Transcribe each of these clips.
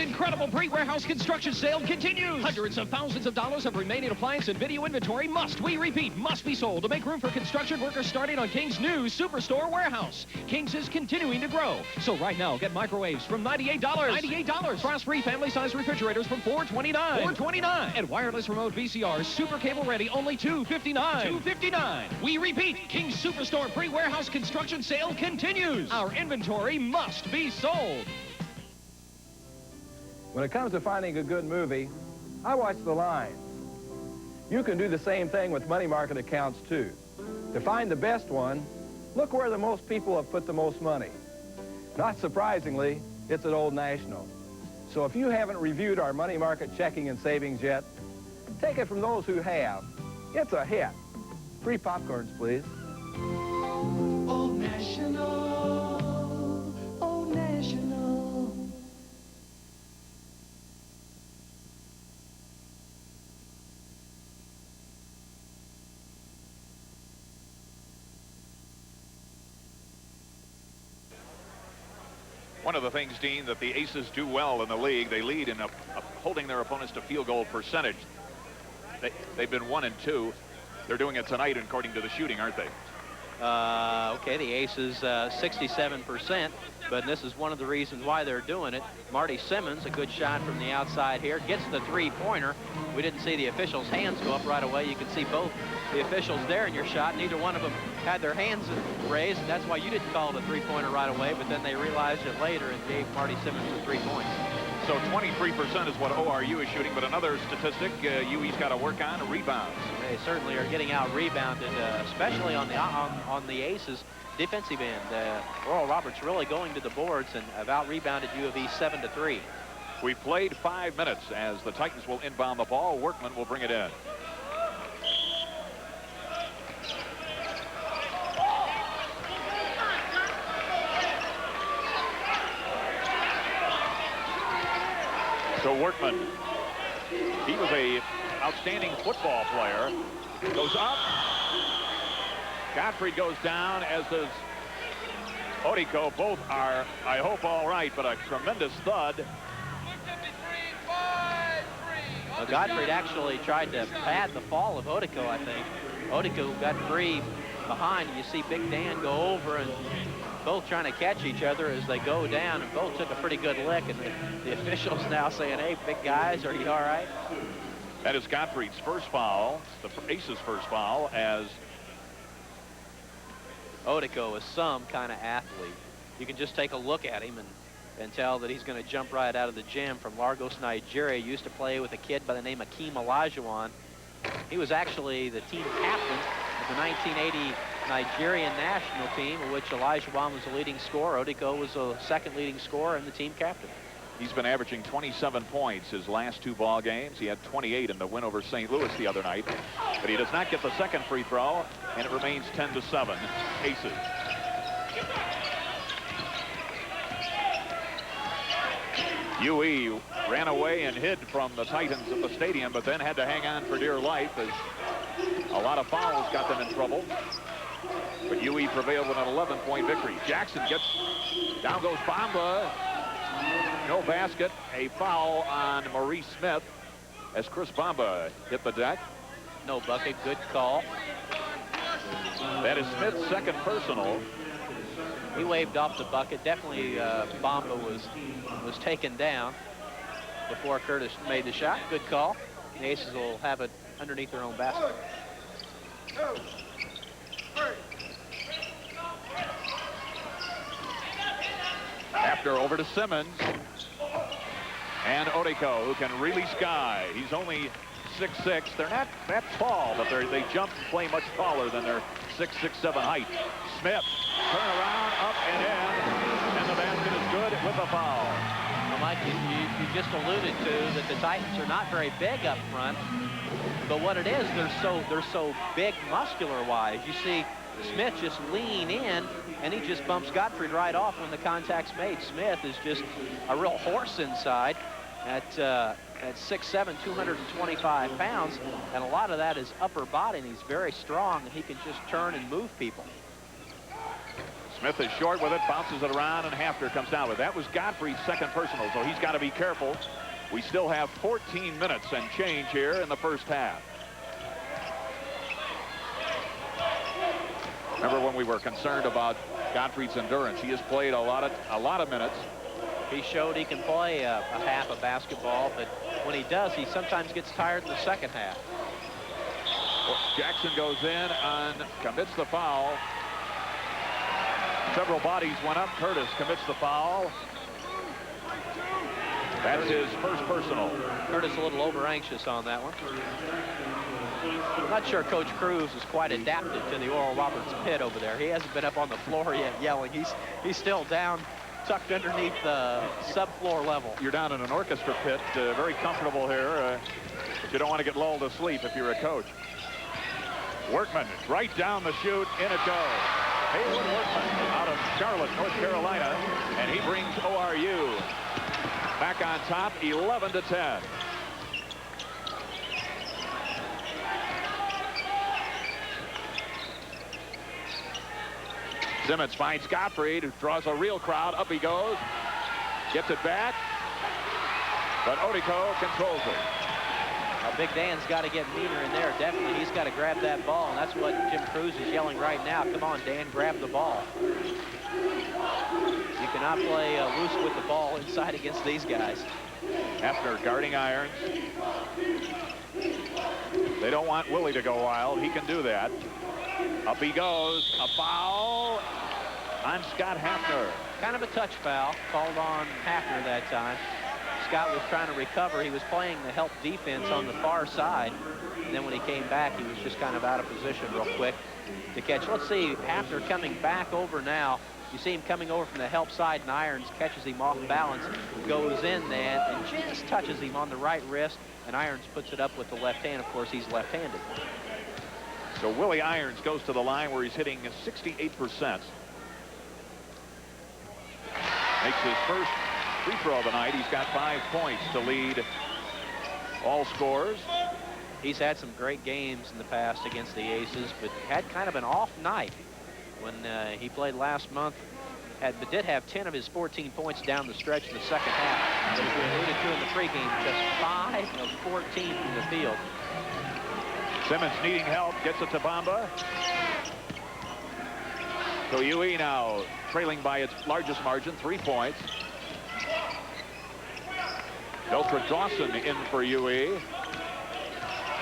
incredible pre-warehouse construction sale continues. Hundreds of thousands of dollars of remaining appliance and video inventory we repeat, must be sold to make room for construction workers starting on King's new Superstore warehouse. King's is continuing to grow. So right now, get microwaves from $98. $98. Frost-free family-size refrigerators from $429. $429. And wireless remote VCRs, super cable ready, only $259. $259. We repeat, King's Superstore pre-warehouse construction sale continues. Our inventory must be sold. When it comes to finding a good movie, I watch the lines. You can do the same thing with money market accounts, too. To find the best one, look where the most people have put the most money. Not surprisingly, it's at Old National. So if you haven't reviewed our money market checking and savings yet, take it from those who have. It's a hit. Free popcorns, please. Old National, Old National. One of the things, Dean, that the Aces do well in the league, they lead in holding their opponents to field goal percentage. They've been 1 and 2. They're doing it tonight according to the shooting, aren't they? Okay, the Aces 67%, but this is one of the reasons why they're doing it. Marty Simmons, a good shot from the outside here, gets the three-pointer. We didn't see the officials' hands go up right away. You can see both the officials there in your shot. Neither one of them had their hands raised, and that's why you didn't call it a three-pointer right away, but then they realized it later and gave Marty Simmons the 3 points. So 23% is what ORU is shooting, but another statistic UE's got to work on, rebounds. They certainly are getting out-rebounded, especially on the Aces defensive end. Oral Roberts really going to the boards and have out-rebounded U of E 7-3. We've played 5 minutes as the Titans will inbound the ball. Workman will bring it in. So Workman, he was a outstanding football player. Goes up. Gottfried goes down, as does Odiko. Both are, I hope, all right, but a tremendous thud. Well, Gottfried actually tried to pad the fall of Odiko, I think. Odiko got free behind, and you see Big Dan go over, and both trying to catch each other as they go down, and both took a pretty good lick, and the officials now saying, hey, big guys, are you all right? That is Gottfried's first foul, the Aces' first foul, as Odiko is some kind of athlete. You can just take a look at him and tell that he's going to jump right out of the gym. From Lagos, Nigeria. Used to play with a kid by the name of Akeem Olajuwon. He was actually the team captain of the 1980 Nigerian national team, in which Olajuwon was the leading scorer. Odiko was the second leading scorer and the team captain. He's been averaging 27 points his last 2 ball games. He had 28 in the win over St. Louis the other night. But he does not get the second free throw, and it remains 10-7. Aces. UE ran away and hid from the Titans at the stadium, but then had to hang on for dear life as a lot of fouls got them in trouble. But UE prevailed with an 11-point victory. Jackson gets, down goes Bamba. No basket. A foul on Maurice Smith as Chris Bamba hit the deck. No bucket, good call. That is Smith's second personal. He waved off the bucket. Definitely Bamba was taken down before Curtis made the shot. Good call. The Aces will have it underneath their own basket. After, over to Simmons. And Odiko, who can really sky. He's only 6'6". They're not that tall, but they jump and play much taller than their 6'7" height. Smith, turn around, up and in, and the basket is good with the foul. Well, Mike, you just alluded to that the Titans are not very big up front, but what it is, they're so big muscular-wise. You see Smith just lean in, and he just bumps Gottfried right off when the contact's made. Smith is just a real horse inside at 6'7", 225 pounds, and a lot of that is upper body, and he's very strong, and he can just turn and move people. Smith is short with it, bounces it around, and Hafner comes down with it. That was Godfrey's second personal, so he's got to be careful. We still have 14 minutes and change here in the first half. Remember when we were concerned about Godfrey's endurance? He has played a lot of minutes. He showed he can play a half of basketball, but when he does, he sometimes gets tired in the second half. Well, Jackson goes in and commits the foul. Several bodies went up. Curtis commits the foul. That's his first personal. Curtis a little over anxious on that one. I'm not sure Coach Cruz is quite adapted to the Oral Roberts pit over there. He hasn't been up on the floor yet yelling. He's still down, tucked underneath the subfloor level. You're down in an orchestra pit, very comfortable here, but you don't want to get lulled to sleep if you're a coach. Workman right down the chute, in it goes. Haywood Workman out of Charlotte, North Carolina, and he brings ORU back on top, 11-10. Simmons finds Godfrey, who draws a real crowd. Up he goes, gets it back, but Odiko controls it. Big Dan's got to get meaner in there. Definitely, he's got to grab that ball, and that's what Jim Cruz is yelling right now. Come on, Dan, grab the ball. You cannot play loose with the ball inside against these guys. Hafner guarding Irons. They don't want Willie to go wild. He can do that. Up he goes. A foul on Scott Hafner. Kind of a touch foul called on Hafner that time. Scott was trying to recover. He was playing the help defense on the far side. And then when he came back, he was just kind of out of position real quick to catch. Let's see, Hafner coming back over now. You see him coming over from the help side, and Irons catches him off balance, goes in then, and just touches him on the right wrist, and Irons puts it up with the left hand. Of course, he's left-handed. So Willie Irons goes to the line where he's hitting 68%. Makes his first free throw of the night. He's got 5 points to lead all scores. He's had some great games in the past against the Aces, but had kind of an off night when he played last month. But did have 10 of his 14 points down the stretch in the second half. But as we alluded to in the pregame, just 5 of 14 from the field. Simmons needing help, gets it to Bamba. So UE now trailing by its largest margin, 3 points. Beltra Dawson in for UE.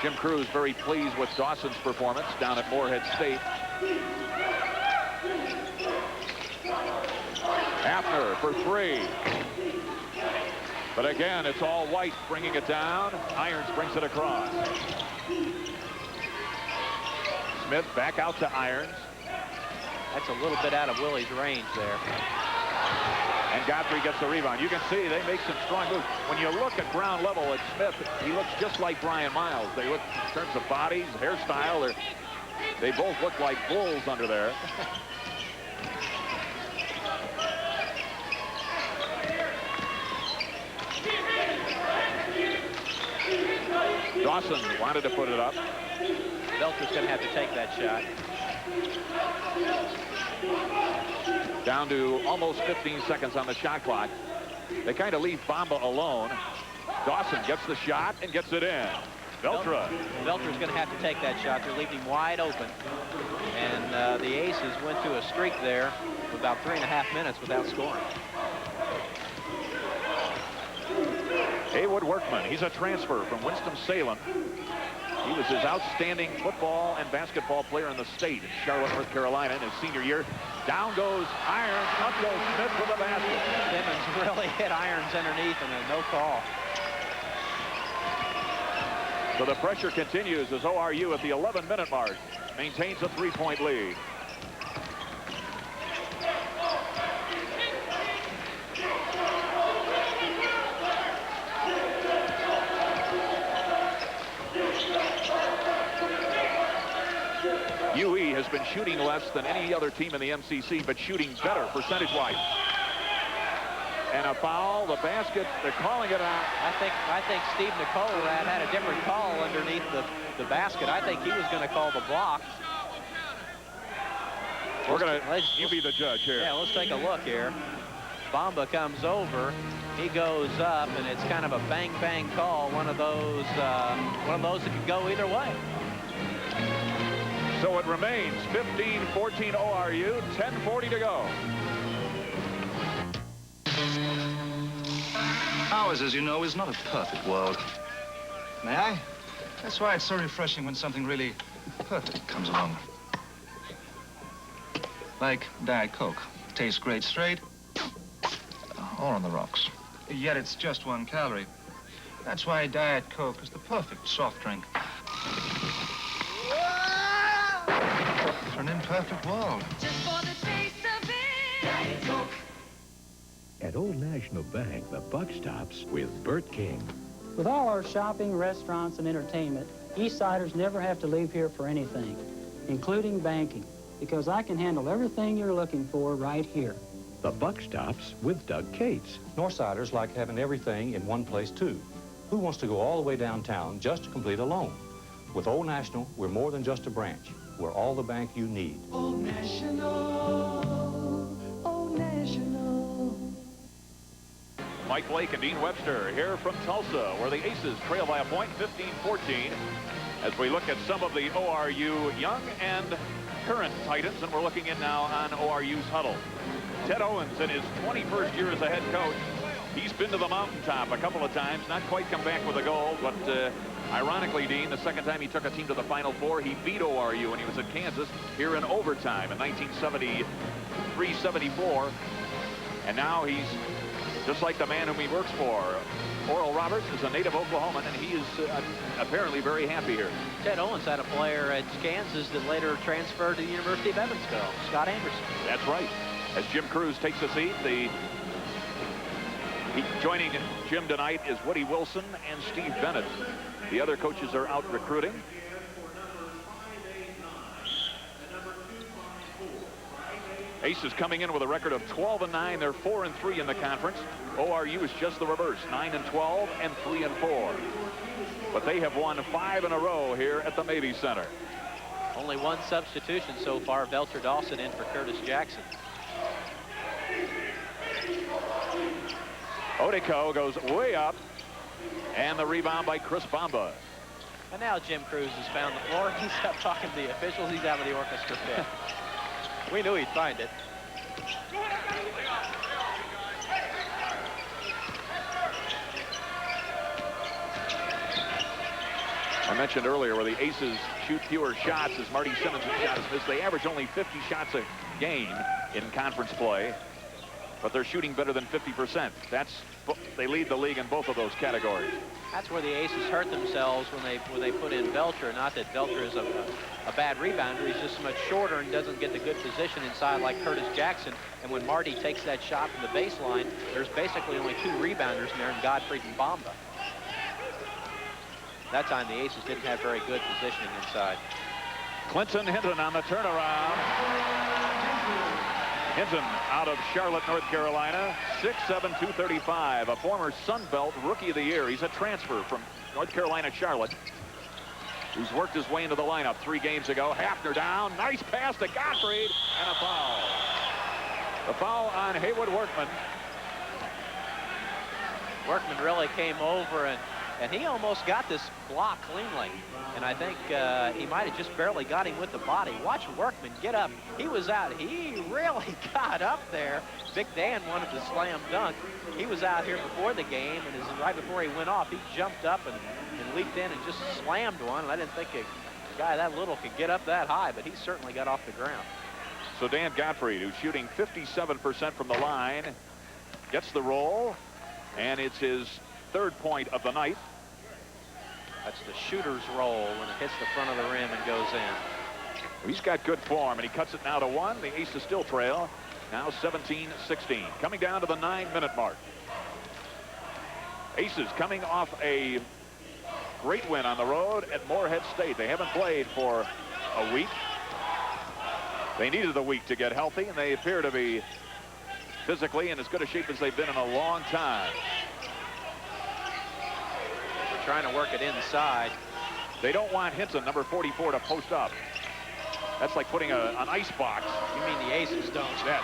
Jim Cruz very pleased with Dawson's performance down at Morehead State. Hafner for 3. But again, it's all White bringing it down. Irons brings it across. Smith back out to Irons. That's a little bit out of Willie's range there. And Godfrey gets the rebound. You can see they make some strong moves. When you look at ground level at Smith, he looks just like Brian Miles. They look in terms of bodies, hairstyle. They both look like bulls under there. Dawson wanted to put it up. Belcher's going to have to take that shot. Down to almost 15 seconds on the shot clock. They kind of leave Bamba alone. Dawson gets the shot and gets it in. Beltra. Belcher's going to have to take that shot. They're leaving him wide open. And the Aces went through a streak there for about 3.5 minutes without scoring. Haywood Workman, he's a transfer from Winston-Salem. He was his outstanding football and basketball player in the state in Charlotte, North Carolina in his senior year. Down goes Irons, up goes Smith with the basket. Simmons really hit Irons underneath and a no call. So the pressure continues as ORU at the 11-minute mark maintains a 3-point lead. UE has been shooting less than any other team in the MCC, but shooting better percentage-wise. And a foul, the basket, they're calling it out. I think Steve Nicole had a different call underneath the basket. I think he was going to call the block. You be the judge here. Yeah, let's take a look here. Bamba comes over. He goes up, and it's kind of a bang-bang call. One of those that could go either way. So it remains 15-14 ORU, 10:40 to go. Ours, as you know, is not a perfect world. May I? That's why it's so refreshing when something really perfect comes along. Like Diet Coke. Tastes great straight or on the rocks. Yet it's just 1 calorie. That's why Diet Coke is the perfect soft drink. For an imperfect world. Just for the taste of it. Diet Coke. At Old National Bank, the buck stops with Burt King. With all our shopping, restaurants, and entertainment, Eastsiders never have to leave here for anything, including banking, because I can handle everything you're looking for right here. The buck stops with Doug Cates. Northsiders like having everything in one place, too. Who wants to go all the way downtown just to complete a loan? With Old National, we're more than just a branch. We're all the bank you need. Old National. Old National. Mike Blake and Dean Webster here from Tulsa, where the Aces trail by a point, 15-14, as we look at some of the ORU young and current Titans, and we're looking in now on ORU's huddle. Ted Owens, in his 21st year as a head coach, he's been to the mountaintop a couple of times, not quite come back with a goal, but ironically, Dean, the second time he took a team to the Final Four, he beat ORU when he was at Kansas here in overtime in 1973-74, and now he's just like the man whom he works for. Oral Roberts is a native Oklahoman, and he is apparently very happy here. Ted Owens had a player at Kansas that later transferred to the University of Evansville, Scott Anderson. That's right. As Jim Cruz takes a seat, joining Jim tonight is Woody Wilson and Steve Bennett. The other coaches are out recruiting. Aces coming in with a record of 12-9. They're 4-3 in the conference. ORU is just the reverse, 9-12 and 3-4. But they have won 5 in a row here at the Mabee Center. Only one substitution so far. Belcher Dawson in for Curtis Jackson. Odeko goes way up, and the rebound by Chris Bamba. And now Jim Cruz has found the floor. He's up talking to the officials. He's out of the orchestra pit. We knew he'd find it. I mentioned earlier where the Aces shoot fewer shots as Marty Simmons' shot is missed. They average only 50 shots a game in conference play, but they're shooting better than 50%. They lead the league in both of those categories. That's where the Aces hurt themselves when they put in Belcher. Not that Belcher is a bad rebounder. He's just much shorter and doesn't get the good position inside like Curtis Jackson. And when Marty takes that shot from the baseline, there's basically only 2 rebounders in there, and Gottfried and Bamba. That time the Aces didn't have very good positioning inside. Clinton Hinton on the turnaround. Hinton out of Charlotte, North Carolina, 6'7", 235, a former Sun Belt Rookie of the Year. He's a transfer from North Carolina, Charlotte, who's worked his way into the lineup 3 games ago. Hafner down, nice pass to Gottfried, and a foul. The foul on Haywood Workman. Workman really came over, and he almost got this block cleanly. And I think he might have just barely got him with the body. Watch Workman get up. He was out. He really got up there. Vic Dan wanted to slam dunk. He was out here before the game, and right before he went off, he jumped up and leaped in and just slammed one. And I didn't think a guy that little could get up that high, but he certainly got off the ground. So Dan Gottfried, who's shooting 57% from the line, gets the roll, and it's his 3rd point of the night. That's the shooter's roll when it hits the front of the rim and goes in. He's got good form, and he cuts it now to 1. The Aces still trail. Now 17-16. Coming down to the 9-minute mark. Aces coming off a great win on the road at Morehead State. They haven't played for a week. They needed a week to get healthy, and they appear to be physically in as good a shape as they've been in a long time. Trying to work it inside. They don't want Hinton, number 44, to post up. That's like putting an ice box. You mean the Aces don't? Yes.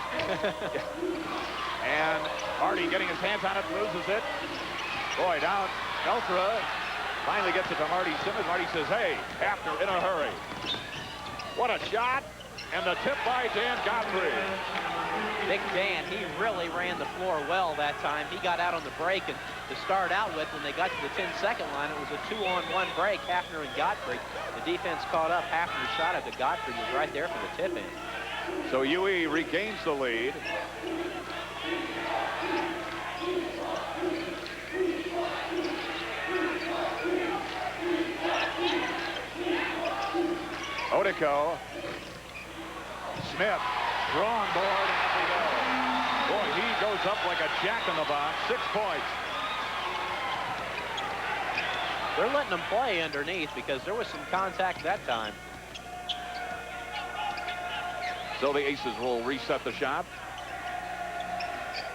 And Marty getting his hands on it, loses it. Boy, down. Beltra finally gets it to Marty Simmons. Marty says, hey, Hafner in a hurry. What a shot. And the tip by Dan Godfrey. Big Dan, he really ran the floor well that time. He got out on the break, and to start out with, when they got to the 10-second line, it was a 2-on-1 break, Hafner and Godfrey. The defense caught up. Hafner's shot at the Godfrey was right there for the tip in. So UE regains the lead. Odico. Smith, wrong board, and up we go. Boy, he goes up like a jack in the box. 6 points. They're letting them play underneath because there was some contact that time. So the Aces will reset the shot.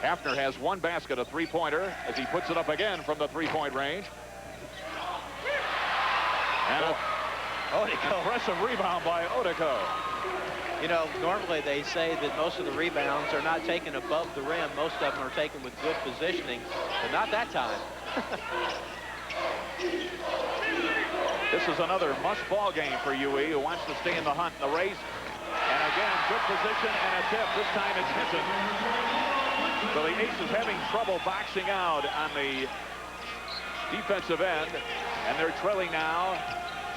Hafner has 1 basket, a 3-pointer, as he puts it up again from the 3-point range. And Odico. Impressive rebound by Odico. You know, normally they say that most of the rebounds are not taken above the rim. Most of them are taken with good positioning, but not that time. This is another must-ball game for UE, who wants to stay in the hunt in the race. And again, good position and a tip. This time it's Hinton. So the Aces having trouble boxing out on the defensive end, and they're trailing now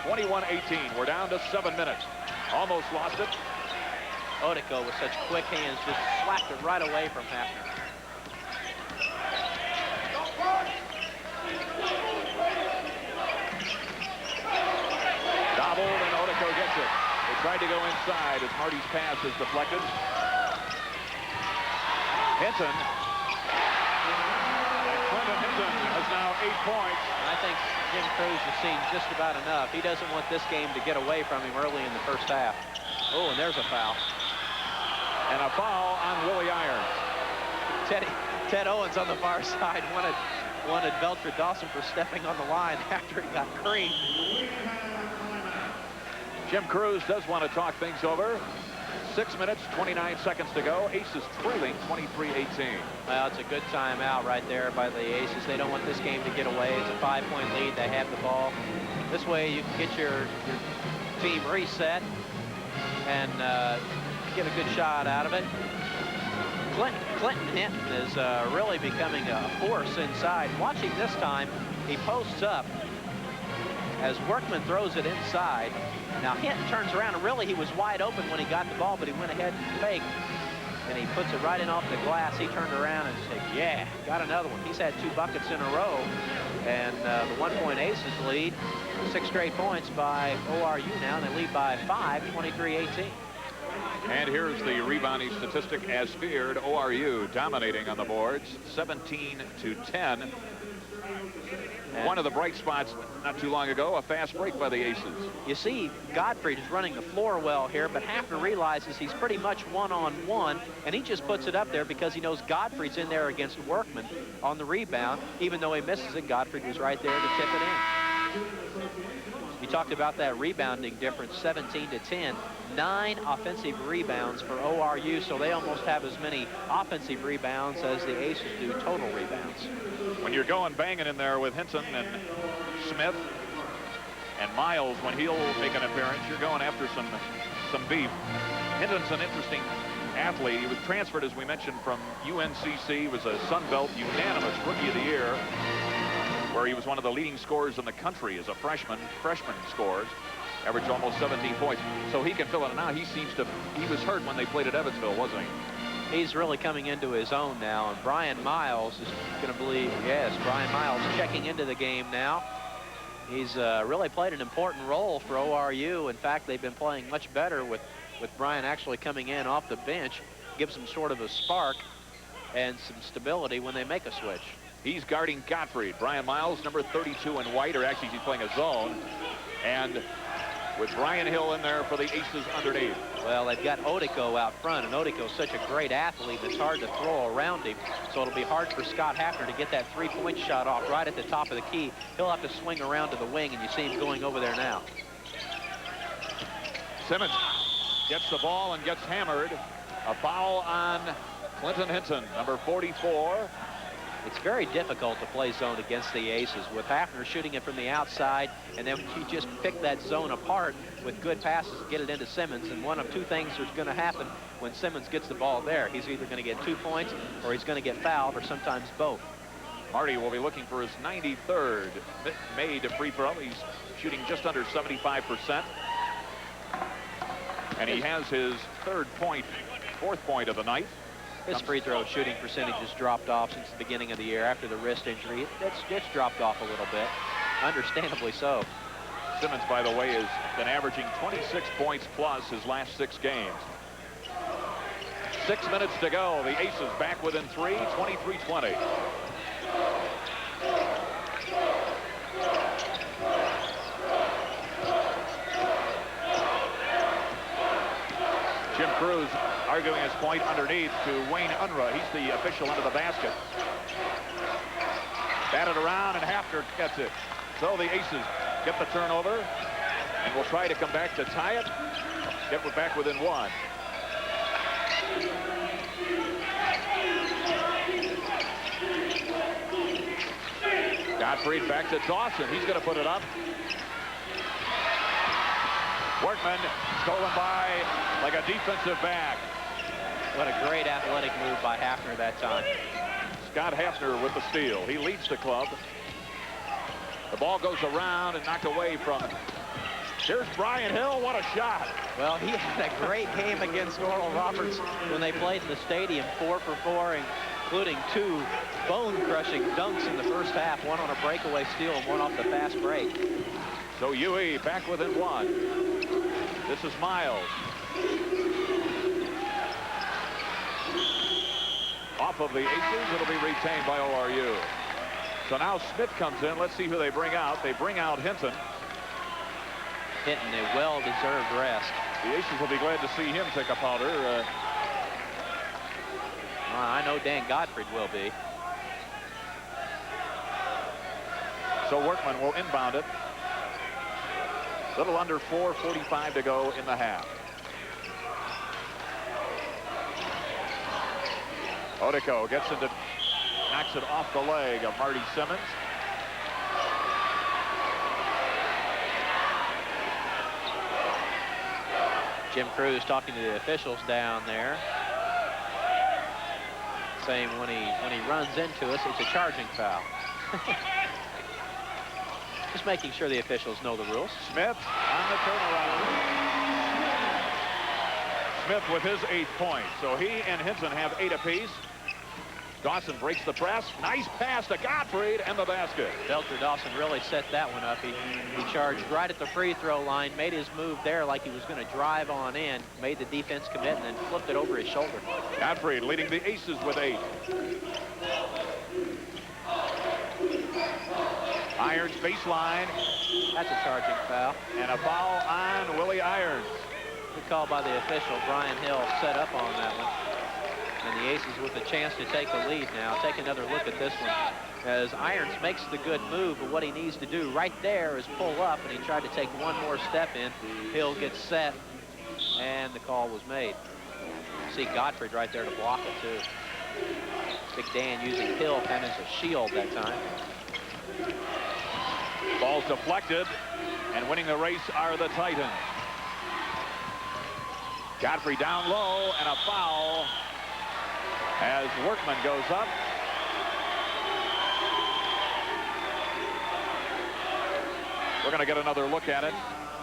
21-18. We're down to 7 minutes. Almost lost it. Odico with such quick hands just slapped it right away from Hafner. Doubled, and Odico gets it. They tried to go inside as Marty's pass is deflected. Hinton. Clinton Hinton has now 8 points. I think Jim Cruz has seen just about enough. He doesn't want this game to get away from him early in the first half. Oh, and there's a foul. And a foul on Willie Irons. Ted Owens on the far side wanted Beltra Dawson for stepping on the line after he got creamed. Jim Cruz does want to talk things over. 6 minutes, 29 seconds to go. Aces trailing 23-18. Well, it's a good timeout right there by the Aces. They don't want this game to get away. It's a 5-point lead. They have the ball. This way you can get your team reset and get a good shot out of it. Clinton Hinton is really becoming a force inside. Watching this time, he posts up as Workman throws it inside. Now Hinton turns around, and really he was wide open when he got the ball, but he went ahead and faked, and he puts it right in off the glass. He turned around and said, yeah, got another one. He's had 2 buckets in a row, and the 1-point Aces lead 6 straight points by ORU now, and they lead by 5, 23-18. And here's the rebounding statistic as feared. ORU dominating on the boards, 17-10. One of the bright spots not too long ago, a fast break by the Aces. You see, Godfrey is running the floor well here, but Hafner realizes he's pretty much one-on-one, and he just puts it up there because he knows Godfrey's in there against Workman on the rebound. Even though he misses it, Godfrey was right there to tip it in. You talked about that rebounding difference, 17-10. 9 offensive rebounds for ORU, so they almost have as many offensive rebounds as the Aces do total rebounds. When you're going banging in there with Hinton and Smith and Miles, when he'll make an appearance, you're going after some beef. Hinton's an interesting athlete. He was transferred, as we mentioned, from UNCC. He was a Sun Belt unanimous Rookie of the Year, where he was one of the leading scorers in the country as a freshman scores. Averaged almost 17 points. So he can fill it now. He was hurt when they played at Evansville, wasn't he? He's really coming into his own now, and Brian Miles is going to believe, yes, Brian Miles checking into the game now. He's really played an important role for ORU. In fact, they've been playing much better with Brian actually coming in off the bench. Gives them sort of a spark and some stability when they make a switch. He's guarding Gottfried. Brian Miles, number 32 in white, or actually he's playing a zone. And with Ryan Hill in there for the Aces underneath. Well, they've got Odico out front, and Odico's such a great athlete, it's hard to throw around him. So it'll be hard for Scott Hafner to get that 3-point shot off right at the top of the key. He'll have to swing around to the wing, and you see him going over there now. Simmons gets the ball and gets hammered. A foul on Clinton Hinton, number 44. It's very difficult to play zone against the Aces with Hafner shooting it from the outside, and then you just pick that zone apart with good passes, get it into Simmons, and one of two things is going to happen when Simmons gets the ball there. He's either going to get 2 points or he's going to get fouled, or sometimes both. Marty will be looking for his 93rd made free throw. He's shooting just under 75%. And he has his fourth point of the night. His free throw shooting percentage has dropped off since the beginning of the year after the wrist injury. It's dropped off a little bit, understandably so. Simmons, by the way, has been averaging 26 points plus his last 6 games. 6 minutes to go. The Aces back within 3, 23-20. Jim Cruz arguing his point underneath to Wayne Unruh. He's the official under the basket. Batted around, and Hafner gets it. So the Aces get the turnover and will try to come back to tie it. Get back within 1. Gottfried back to Dawson. He's going to put it up. Workman stolen by like a defensive back. What a great athletic move by Hafner that time. Scott Hafner with the steal. He leads the club. The ball goes around and knocked away from. Here's Brian Hill. What a shot. Well, he had a great game against Oral Roberts when they played in the stadium, 4 for 4, including 2 bone-crushing dunks in the first half, one on a breakaway steal and one off the fast break. So UE back within 1. This is Miles. Off of the Aces, it'll be retained by ORU. So now Smith comes in. Let's see who they bring out. They bring out Hinton. Hinton, a well-deserved rest. The Aces will be glad to see him take a powder. I know Dan Gottfried will be. So Workman will inbound it. Little under 4:45 to go in the half. Odico gets into, knocks it off the leg of Marty Simmons. Jim Cruz talking to the officials down there, saying when he runs into us, it's a charging foul. Just making sure the officials know the rules. Smith on the turnaround. Smith with his 8th point. So he and Hinton have 8 apiece. Dawson breaks the press. Nice pass to Gottfried and the basket. Belcher Dawson really set that one up. He charged right at the free throw line, made his move there like he was going to drive on in, made the defense commit, and then flipped it over his shoulder. Gottfried leading the Aces with 8. Irons baseline. That's a charging foul. And a foul on Willie Irons. Good call by the official. Brian Hill set up on that one. And the Aces with a chance to take the lead now. Take another look at this one. As Irons makes the good move, but what he needs to do right there is pull up, and he tried to take one more step in. Hill gets set, and the call was made. See Gottfried right there to block it, too. Big Dan using Hill kind of as a shield that time. Ball's deflected, and winning the race are the Titans. Godfrey down low, and a foul as Workman goes up. We're going to get another look at it.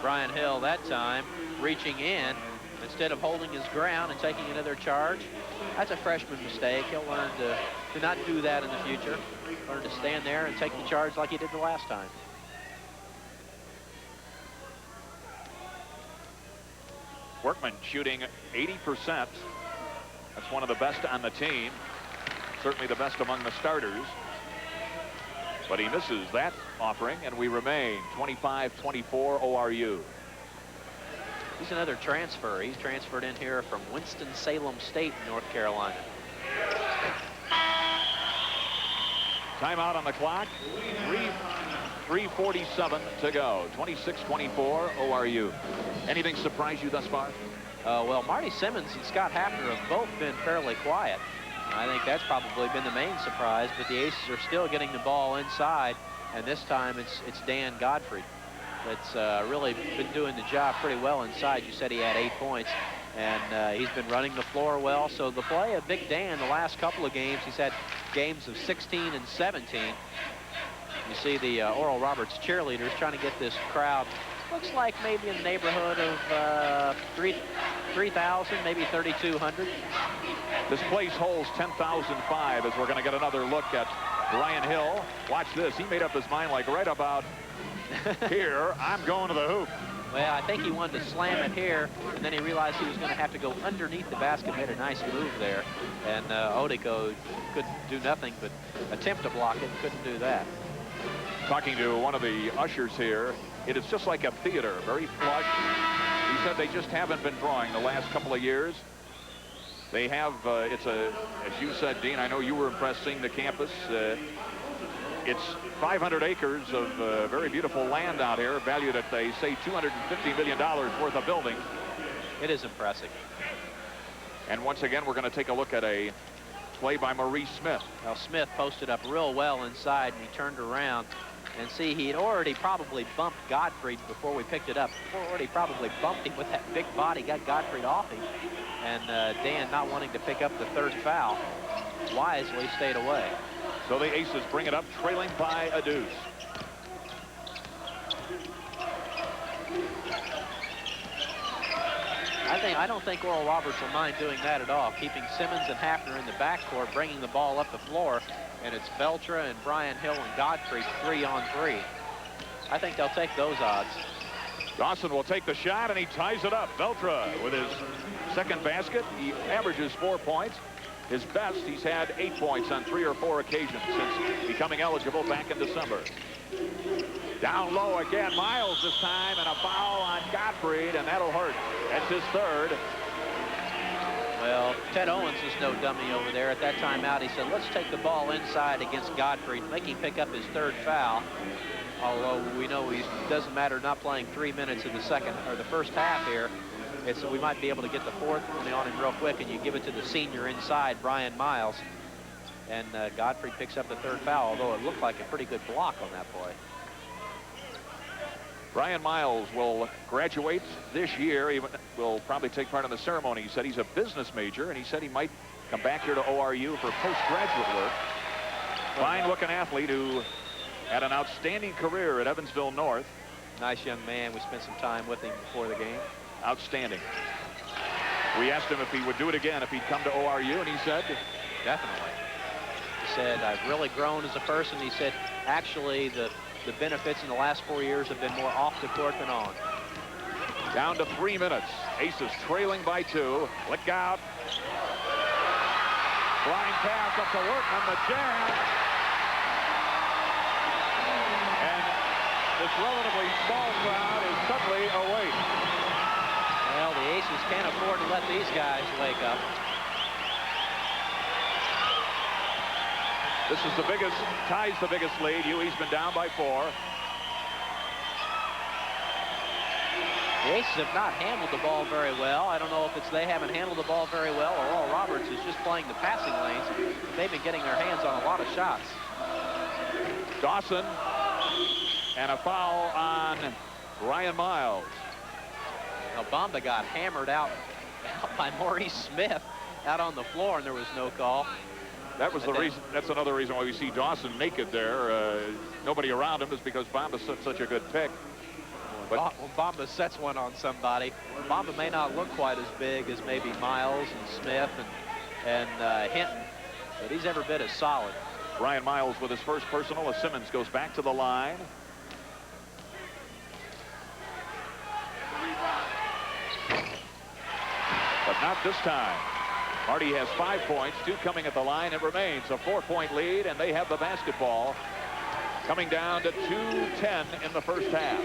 Brian Hill that time reaching in instead of holding his ground and taking another charge. That's a freshman mistake. He'll learn to not do that in the future. Learn to stand there and take the charge like he did the last time. Workman shooting 80%. That's one of the best on the team. Certainly the best among the starters. But he misses that offering, and we remain 25-24 ORU. He's another transfer. He's transferred in here from Winston-Salem State, North Carolina. Timeout on the clock. 3:47 to go. 26-24 ORU. Anything surprise you thus far? Well, Marty Simmons and Scott Hafner have both been fairly quiet. I think that's probably been the main surprise, but the Aces are still getting the ball inside, and this time it's Dan Godfrey that's really been doing the job pretty well inside. You said he had 8 points, and he's been running the floor well. So the play of Big Dan the last couple of games, he's had games of 16 and 17. You see the Oral Roberts cheerleaders trying to get this crowd, looks like maybe in the neighborhood of 3,000, maybe 3,200. This place holds 10,005 as we're going to get another look at Brian Hill. Watch this. He made up his mind like right about here. I'm going to the hoop. Well, I think he wanted to slam it here, and then he realized he was going to have to go underneath the basket. Made a nice move there, and Odeko couldn't do nothing but attempt to block it. Couldn't do that. Talking to one of the ushers here, it is just like a theater, very flush. He said they just haven't been drawing the last couple of years. They have, as you said, Dean, I know you were impressed seeing the campus. It's 500 acres of very beautiful land out here, valued at, they say, $250 million worth of buildings. It is impressive. And once again, we're going to take a look at a play by Maurice Smith. Well, Smith posted up real well inside, and he turned around. And see, he'd already probably bumped Godfrey before we picked it up. Already probably bumped him with that big body, got Godfrey off him. And Dan, not wanting to pick up the third foul, wisely stayed away. So the Aces bring it up, trailing by a deuce. I don't think Oral Roberts will mind doing that at all, keeping Simmons and Hafner in the backcourt, bringing the ball up the floor, and it's Beltra and Brian Hill and Godfrey 3-on-3. I think they'll take those odds. Dawson will take the shot, and he ties it up. Beltra with his second basket. He averages 4 points. His best, he's had 8 points on 3 or 4 occasions since becoming eligible back in December. Down low again, Miles this time, and a foul on Godfrey, and that'll hurt. That's his third. Well, Ted Owens is no dummy over there. At that timeout, he said, let's take the ball inside against Godfrey, make him pick up his third foul. Although we know he doesn't matter not playing 3 minutes in the second or the first half here. We might be able to get the fourth one on him real quick, and you give it to the senior inside, Brian Miles. And Godfrey picks up the third foul, although it looked like a pretty good block on that play. Brian Miles will graduate this year. He will probably take part in the ceremony. He said he's a business major, and he said he might come back here to ORU for postgraduate work. Fine-looking athlete who had an outstanding career at Evansville North. Nice young man. We spent some time with him before the game. Outstanding. We asked him if he would do it again, if he'd come to ORU, and he said, definitely. He said, I've really grown as a person. He said, actually, the benefits in the last 4 years have been more off the court than on. Down to 3 minutes. Aces trailing by 2. Look out. Flying pass up to Workman, the jam. And this relatively small crowd is suddenly awake. Well, the Aces can't afford to let these guys wake up. This is the biggest, ties the biggest lead. UE's been down by 4. The Aces have not handled the ball very well. I don't know if it's they haven't handled the ball very well or Oral Roberts is just playing the passing lanes. They've been getting their hands on a lot of shots. Dawson and a foul on Brian Miles. Now, Bamba got hammered out by Maurice Smith out on the floor, and there was no call. That was the reason. That's another reason why we see Dawson naked there. Nobody around him is because Bamba set such a good pick. But when Bamba sets one on somebody, Bamba may not look quite as big as maybe Miles and Smith and Hinton, but he's every bit as solid. Brian Miles with his first personal as Simmons goes back to the line. But not this time. Marty has 5 points, 2 coming at the line. It remains a 4-point lead, and they have the basketball coming down to 2:10 in the first half.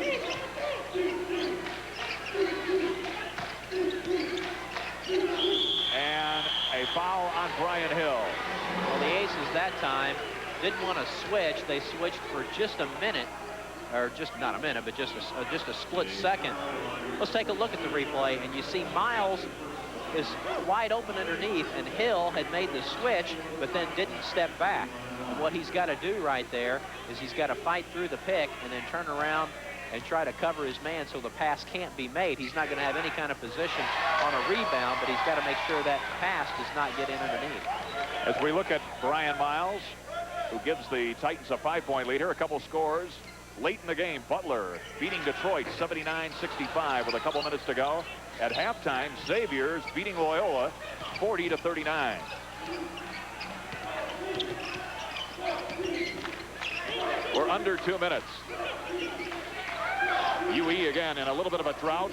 And a foul on Brian Hill. Well, the Aces that time didn't want to switch. They switched for just a minute, or just not a minute, but just a split second. Let's take a look at the replay, and you see Miles is wide open underneath, and Hill had made the switch, but then didn't step back. And what he's got to do right there is he's got to fight through the pick and then turn around and try to cover his man so the pass can't be made. He's not going to have any kind of position on a rebound, but he's got to make sure that pass does not get in underneath. As we look at Brian Miles, who gives the Titans a 5-point lead here, a couple scores late in the game. Butler beating Detroit 79-65 with a couple minutes to go. At halftime, Xavier's beating Loyola 40-39. We're under 2 minutes. UE again in a little bit of a drought.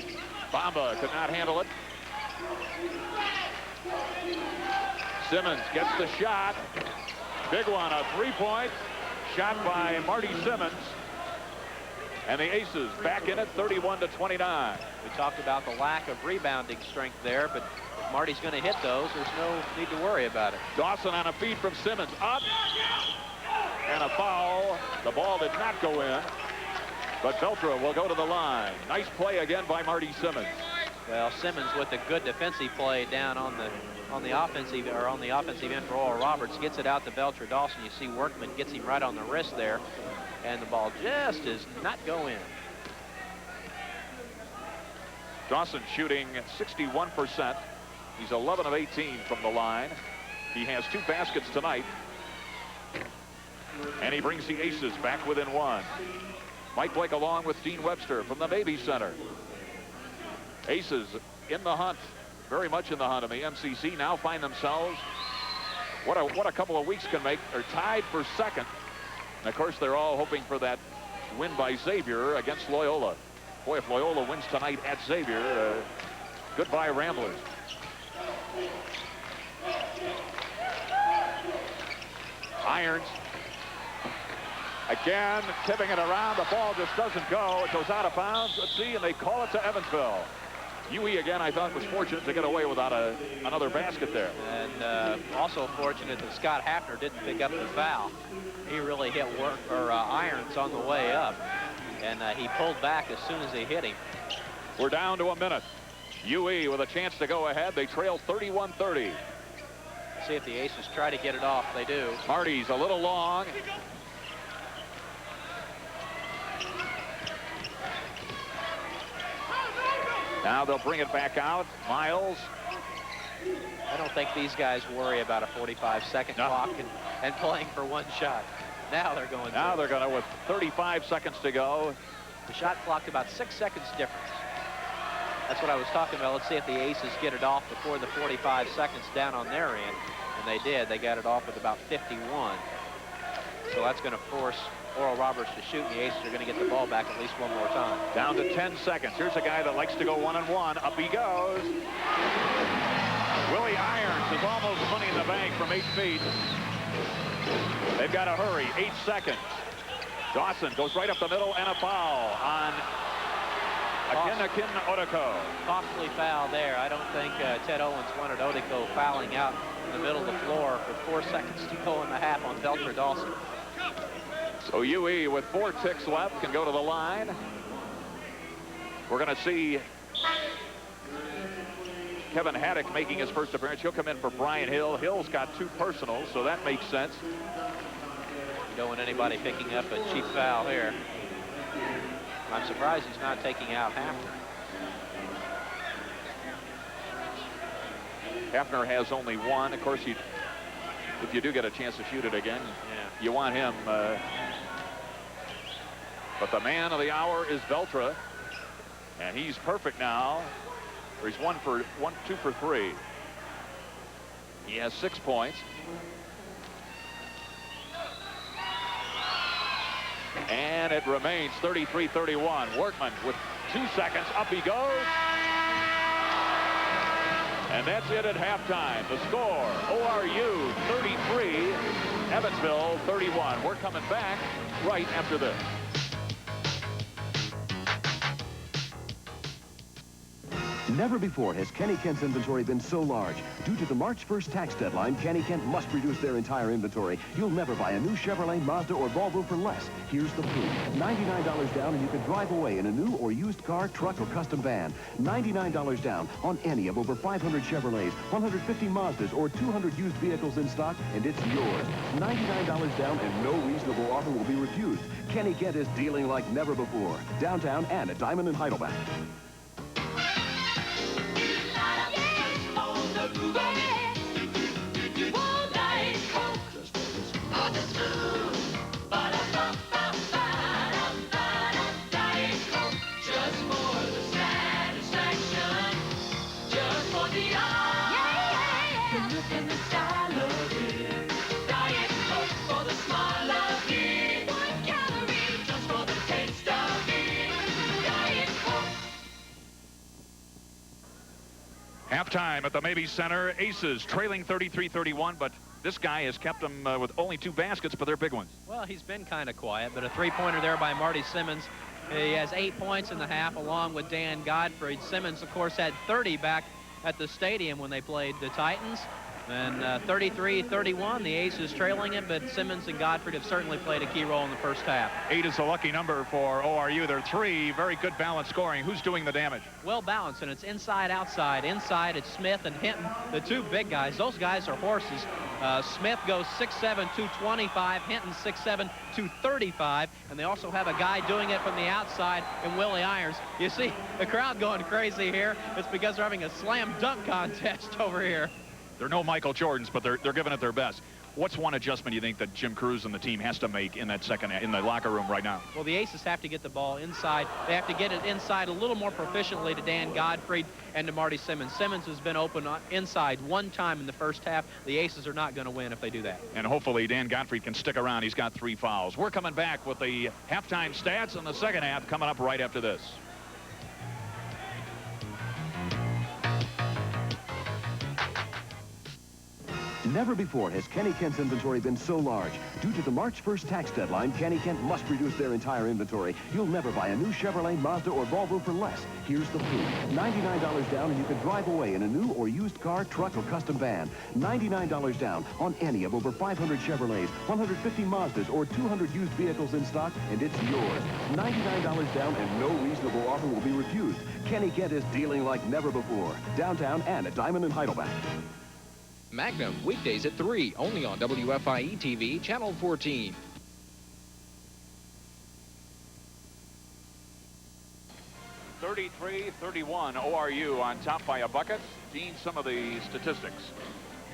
Bamba could not handle it. Simmons gets the shot. Big one, a 3-point shot by Marty Simmons. And the Aces back in it 31-29. We talked about the lack of rebounding strength there, but if Marty's going to hit those, there's no need to worry about it. Dawson on a feed from Simmons. Up. And a foul. The ball did not go in. But Veltra will go to the line. Nice play again by Marty Simmons. Well, Simmons with a good defensive play down on the offensive end for Oral Roberts, gets it out to Veltra Dawson. You see Workman gets him right on the wrist there, and the ball just does not go in. Dawson shooting 61%. He's 11 of 18 from the line. He has 2 baskets tonight. And he brings the Aces back within 1. Mike Blake along with Dean Webster from the Navy Center. Aces in the hunt, very much in the hunt in the MCC. Now find themselves, what a couple of weeks can make. They're tied for second. And of course, they're all hoping for that win by Xavier against Loyola. Boy, if Loyola wins tonight at Xavier, goodbye Ramblers. Irons. Again, tipping it around. The ball just doesn't go. It goes out of bounds. Let's see, and they call it to Evansville. UE again, I thought, was fortunate to get away without another basket there. And also fortunate that Scott Hafner didn't pick up the foul. He really hit Irons on the way up, and he pulled back as soon as he hit him. We're down to a minute. UE with a chance to go ahead. They trail 31-30. See if the Aces try to get it off. They do. Marty's a little long. Now they'll bring it back out. Miles. I don't think these guys worry about a 45-second clock and playing for 1 shot. Now they're going. Now they're going to, with 35 seconds to go. The shot clocked about 6 seconds difference. That's what I was talking about. Let's see if the Aces get it off before the 45 seconds down on their end. And they did. They got it off with about 51. So that's going to force Oral Roberts to shoot, and the Aces are going to get the ball back at least 1 more time. Down to 10 seconds. Here's a guy that likes to go 1-on-1. Up he goes. Willie Irons is almost money in the bank from 8 feet. They've got to hurry. 8 seconds. Dawson goes right up the middle, and a foul on Akin Odeko. Costly foul there. I don't think Ted Owens wanted Odeko fouling out in the middle of the floor with 4 seconds to go in the half on Veltra Dawson. So UE with 4 ticks left can go to the line. We're going to see Kevin Haddock making his first appearance. He'll come in for Brian Hill. Hill's got 2 personals, so that makes sense. Don't want anybody picking up a cheap foul here. I'm surprised he's not taking out Hafner. Hafner has only 1. Of course, if you do get a chance to shoot it again, you want him. But the man of the hour is Veltra, and he's perfect now. He's 2 for 3. He has 6 points. And it remains 33-31. Workman with 2 seconds. Up he goes. And that's it at halftime. The score, ORU 33, Evansville 31. We're coming back right after this. Never before has Kenny Kent's inventory been so large. Due to the March 1st tax deadline, Kenny Kent must reduce their entire inventory. You'll never buy a new Chevrolet, Mazda, or Volvo for less. Here's the proof. $99 down and you can drive away in a new or used car, truck, or custom van. $99 down on any of over 500 Chevrolets, 150 Mazdas, or 200 used vehicles in stock, and it's yours. $99 down and no reasonable offer will be refused. Kenny Kent is dealing like never before. Downtown and at Diamond and Heidelberg. Halftime at the Mabee Center. Aces trailing 33-31, but this guy has kept them with only 2 baskets, but they're big ones. Well, he's been kind of quiet, but a three-pointer there by Marty Simmons. He has 8 points in the half, along with Dan Godfrey. Simmons, of course, had 30 back at the stadium when they played the Titans. And 33-31, the Aces trailing it, but Simmons and Godfrey have certainly played a key role in the first half. 8 is a lucky number for ORU. They're 3, very good balanced scoring. Who's doing the damage? Well balanced, and it's inside, outside. Inside, it's Smith and Hinton, the 2 big guys. Those guys are horses. Smith goes 6'7", 225. Hinton 6'7", 235. And they also have a guy doing it from the outside in Willie Irons. You see the crowd going crazy here. It's because they're having a slam dunk contest over here. They're no Michael Jordans, but they're giving it their best. What's one adjustment you think that Jim Cruz and the team has to make in that in the locker room right now? Well, the Aces have to get the ball inside. They have to get it inside a little more proficiently to Dan Godfrey and to Marty Simmons. Simmons has been open inside 1 time in the first half. The Aces are not going to win if they do that. And hopefully Dan Godfrey can stick around. He's got 3 fouls. We're coming back with the halftime stats in the second half coming up right after this. Never before has Kenny Kent's inventory been so large. Due to the March 1st tax deadline, Kenny Kent must reduce their entire inventory. You'll never buy a new Chevrolet, Mazda, or Volvo for less. Here's the proof. $99 down and you can drive away in a new or used car, truck, or custom van. $99 down on any of over 500 Chevrolets, 150 Mazdas, or 200 used vehicles in stock, and it's yours. $99 down and no reasonable offer will be refused. Kenny Kent is dealing like never before. Downtown and at Diamond and Heidelberg. Magnum, weekdays at 3, only on WFIE TV, Channel 14. (33-31) ORU on top by a bucket. Dean, some of the statistics.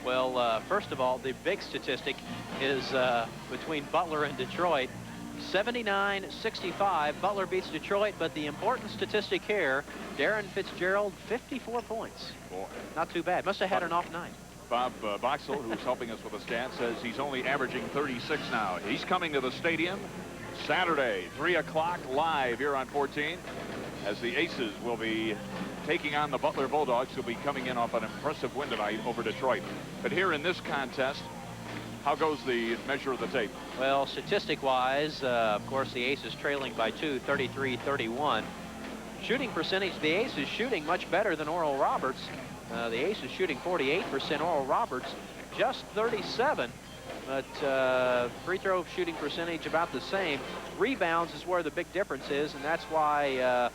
Well, first of all, the big statistic is between Butler and Detroit. 79-65. Butler beats Detroit, but the important statistic here, Darren Fitzgerald, 54 points. Boy. Not too bad. Must have had an off night. Bob Boxell, who's helping us with the stats, says he's only averaging 36 now. He's coming to the stadium Saturday, 3 o'clock live here on 14, as the Aces will be taking on the Butler Bulldogs, who'll be coming in off an impressive win tonight over Detroit. But here in this contest, how goes the measure of the tape? Well, statistic-wise, of course, the Aces trailing by 2, 33-31. Shooting percentage, the Aces shooting much better than Oral Roberts. The Aces shooting 48%, Oral Roberts just 37%, but free throw shooting percentage about the same. Rebounds is where the big difference is, and that's why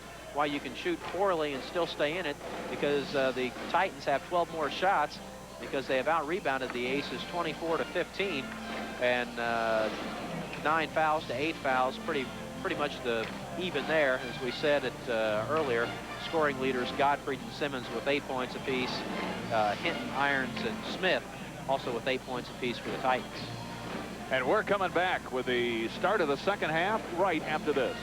you can shoot poorly and still stay in it, because the Titans have 12 more shots because they have out-rebounded the Aces 24-15, and 9 fouls to 8 fouls, pretty much the even there, as we said it earlier. Scoring leaders Godfrey and Simmons with 8 points apiece. Hinton, Irons, and Smith also with 8 points apiece for the Titans. And we're coming back with the start of the second half right after this.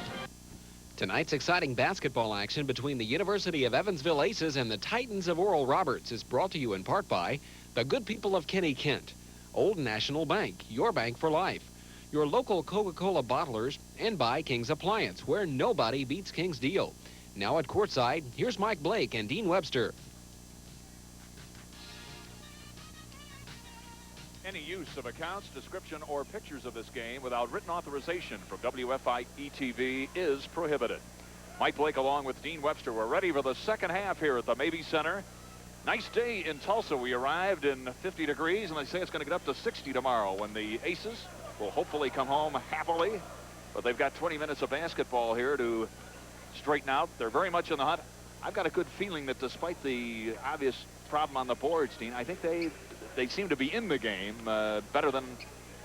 Tonight's exciting basketball action between the University of Evansville Aces and the Titans of Oral Roberts is brought to you in part by the good people of Kenny Kent, Old National Bank, your bank for life, your local Coca-Cola bottlers, and by King's Appliance, where nobody beats King's deal. Now at courtside, here's Mike Blake and Dean Webster. Any use of accounts, description, or pictures of this game without written authorization from WFIE TV is prohibited. Mike Blake along with Dean Webster. We're ready for the second half here at the Mabee Center. Nice day in Tulsa. We arrived in 50 degrees, and they say it's going to get up to 60 tomorrow when the Aces will hopefully come home happily. But they've got 20 minutes of basketball here to straighten out. They're very much in the hunt. I've got a good feeling that despite the obvious problem on the boards, Dean, I think they seem to be in the game better than,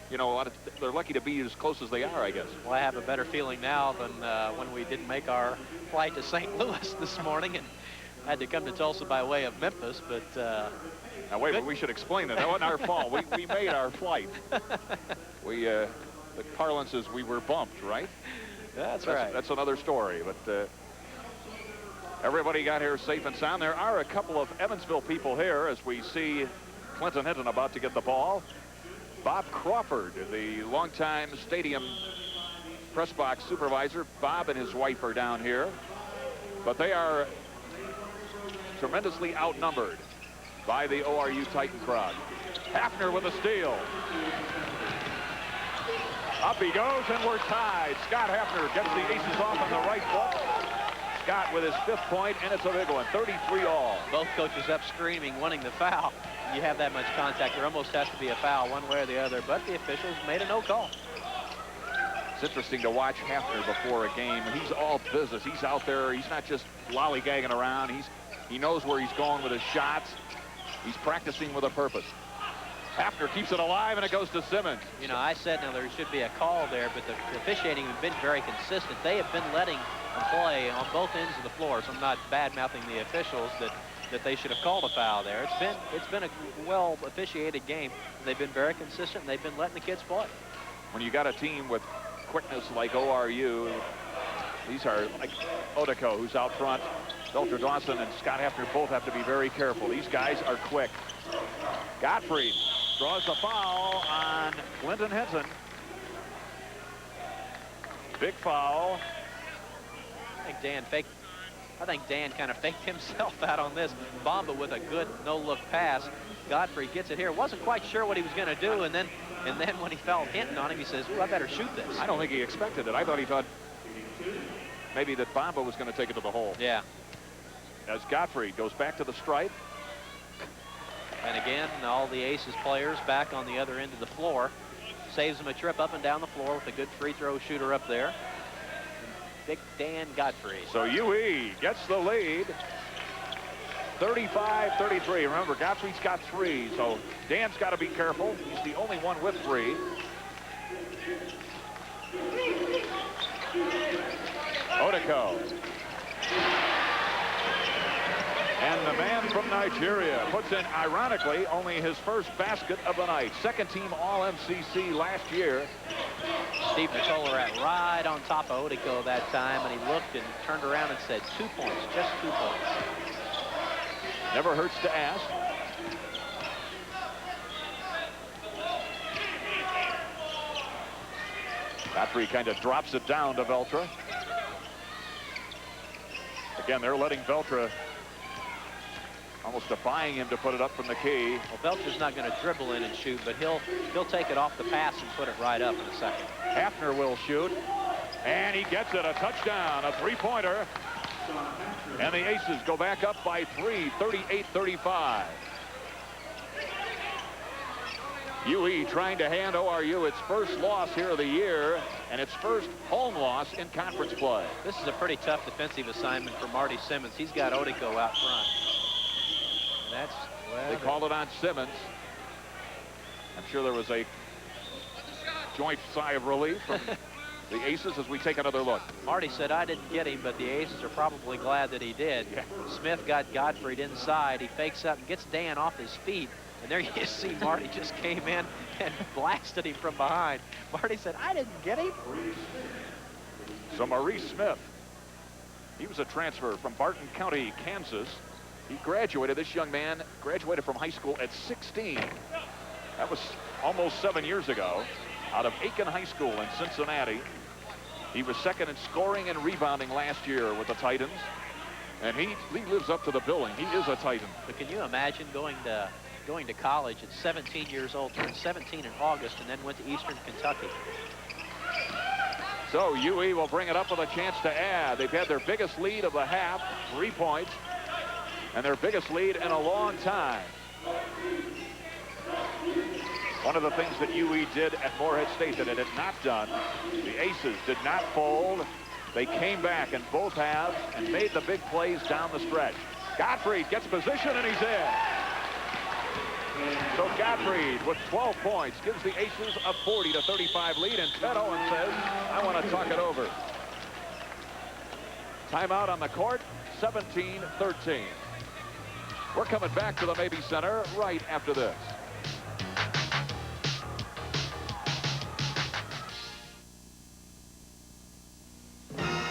you know, they're lucky to be as close as they are, I guess. Well, I have a better feeling now than when we didn't make our flight to St. Louis this morning and had to come to Tulsa by way of Memphis. But now wait, but we should explain that. That wasn't our fault. We made our flight. The parlance is we were bumped, right? That's right. That's another story. But everybody got here safe and sound. There are a couple of Evansville people here as we see Clinton Hinton about to get the ball. Bob Crawford, the longtime stadium press box supervisor. Bob and his wife are down here, but they are tremendously outnumbered by the ORU Titan crowd. Hafner with a steal. Up he goes, and we're tied. Scott Hafner gets the Aces off on the right foot. Scott with his 5th point, and it's a big one, 33 all. Both coaches up screaming, wanting the foul. You have that much contact, there almost has to be a foul one way or the other, but the officials made a no call. It's interesting to watch Hafner before a game. He's all business. He's out there. He's not just lollygagging around. He knows where he's going with his shots. He's practicing with a purpose. Hafner keeps it alive, and it goes to Simmons. You know, I said now there should be a call there, but the officiating has been very consistent. They have been letting them play on both ends of the floor, so I'm not bad-mouthing the officials that they should have called a foul there. It's been a well officiated game. They've been very consistent, and they've been letting the kids play. When you got a team with quickness like ORU, these are like Odeko, who's out front. Belcher Dawson and Scott Hafner both have to be very careful. These guys are quick. Gottfried draws the foul on Clinton Hinton. Big foul. I think Dan kind of faked himself out on this. Bamba with a good no-look pass. Godfrey gets it here. Wasn't quite sure what he was going to do, and then when he felt Hinton on him, he says, "Ooh, I better shoot this." I don't think he expected it. I thought he thought maybe that Bamba was going to take it to the hole. Yeah. As Godfrey goes back to the stripe. And again, all the Aces players back on the other end of the floor. Saves him a trip up and down the floor with a good free throw shooter up there. Big Dan Godfrey. So UE gets the lead. 35-33. Remember, Godfrey's got 3, so Dan's got to be careful. He's the only one with 3. Odeko. And the man from Nigeria puts in, ironically, only his first basket of the night. Second team All-MCC last year. Steve Nicola right on top of Odeko that time, and he looked and turned around and said 2 points, just 2 points. Never hurts to ask. Godfrey kind of drops it down to Veltra. Again, they're letting Veltra, almost defying him to put it up from the key. Well, Veltra's not going to dribble in and shoot, but he'll take it off the pass and put it right up in a second. Hafner will shoot, and he gets it, a touchdown, a 3-pointer. And the Aces go back up by 3, 38-35. UE trying to hand ORU its first loss here of the year and its first home loss in conference play. This is a pretty tough defensive assignment for Marty Simmons. He's got Odeko out front. And that's, well, they called it on Simmons. I'm sure there was a joint sigh of relief from the Aces as we take another look. Marty said, I didn't get him, but the Aces are probably glad that he did. Yeah. Smith got Godfried inside. He fakes up and gets Dan off his feet. And there you see Marty just came in and blasted him from behind. Marty said, I didn't get him. So Maurice Smith, he was a transfer from Barton County, Kansas. He graduated, this young man graduated from high school at 16. That was almost 7 years ago, out of Aiken High School in Cincinnati. He was second in scoring and rebounding last year with the Titans. And he lives up to the billing. He is a Titan. But can you imagine going to college at 17 years old, turned 17 in August, and then went to Eastern Kentucky? So UE will bring it up with a chance to add. They've had their biggest lead of the half, 3 points, and their biggest lead in a long time. One of the things that UE did at Morehead State that it had not done, the Aces did not fold. They came back in both halves and made the big plays down the stretch. Gottfried gets position and he's in. So Gottfried with 12 points gives the Aces a 40-35 lead, and Ted Owen says, I want to talk it over. Timeout on the court, 17-13. We're coming back to the Mabee Center right after this.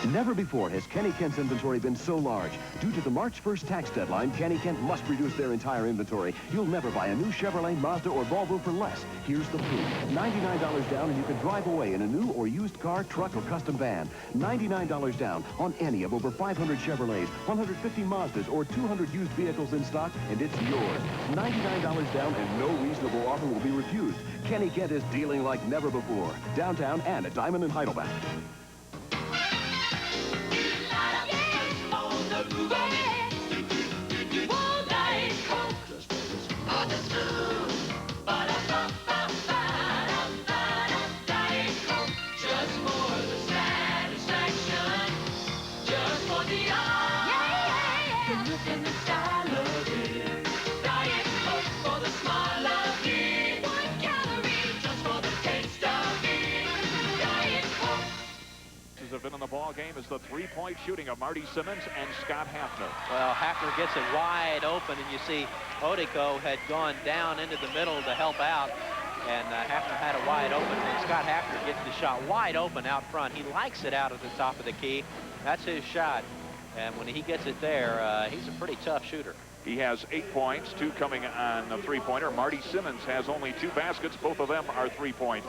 Never before has Kenny Kent's inventory been so large. Due to the March 1st tax deadline, Kenny Kent must reduce their entire inventory. You'll never buy a new Chevrolet, Mazda, or Volvo for less. Here's the proof. $99 down and you can drive away in a new or used car, truck, or custom van. $99 down on any of over 500 Chevrolets, 150 Mazdas, or 200 used vehicles in stock, and it's yours. $99 down and no reasonable offer will be refused. Kenny Kent is dealing like never before. Downtown and at Diamond and Heidelberg. Have been in the ball game is the three-point shooting of Marty Simmons and Scott Hafner. Well, Hafner gets it wide open, and you see Odeko had gone down into the middle to help out, and Hafner had it wide open, and Scott Hafner gets the shot wide open out front. He likes it out at the top of the key. That's his shot, and when he gets it there, he's a pretty tough shooter. He has 8 points, 2 coming on the three-pointer. Marty Simmons has only 2 baskets. Both of them are three-point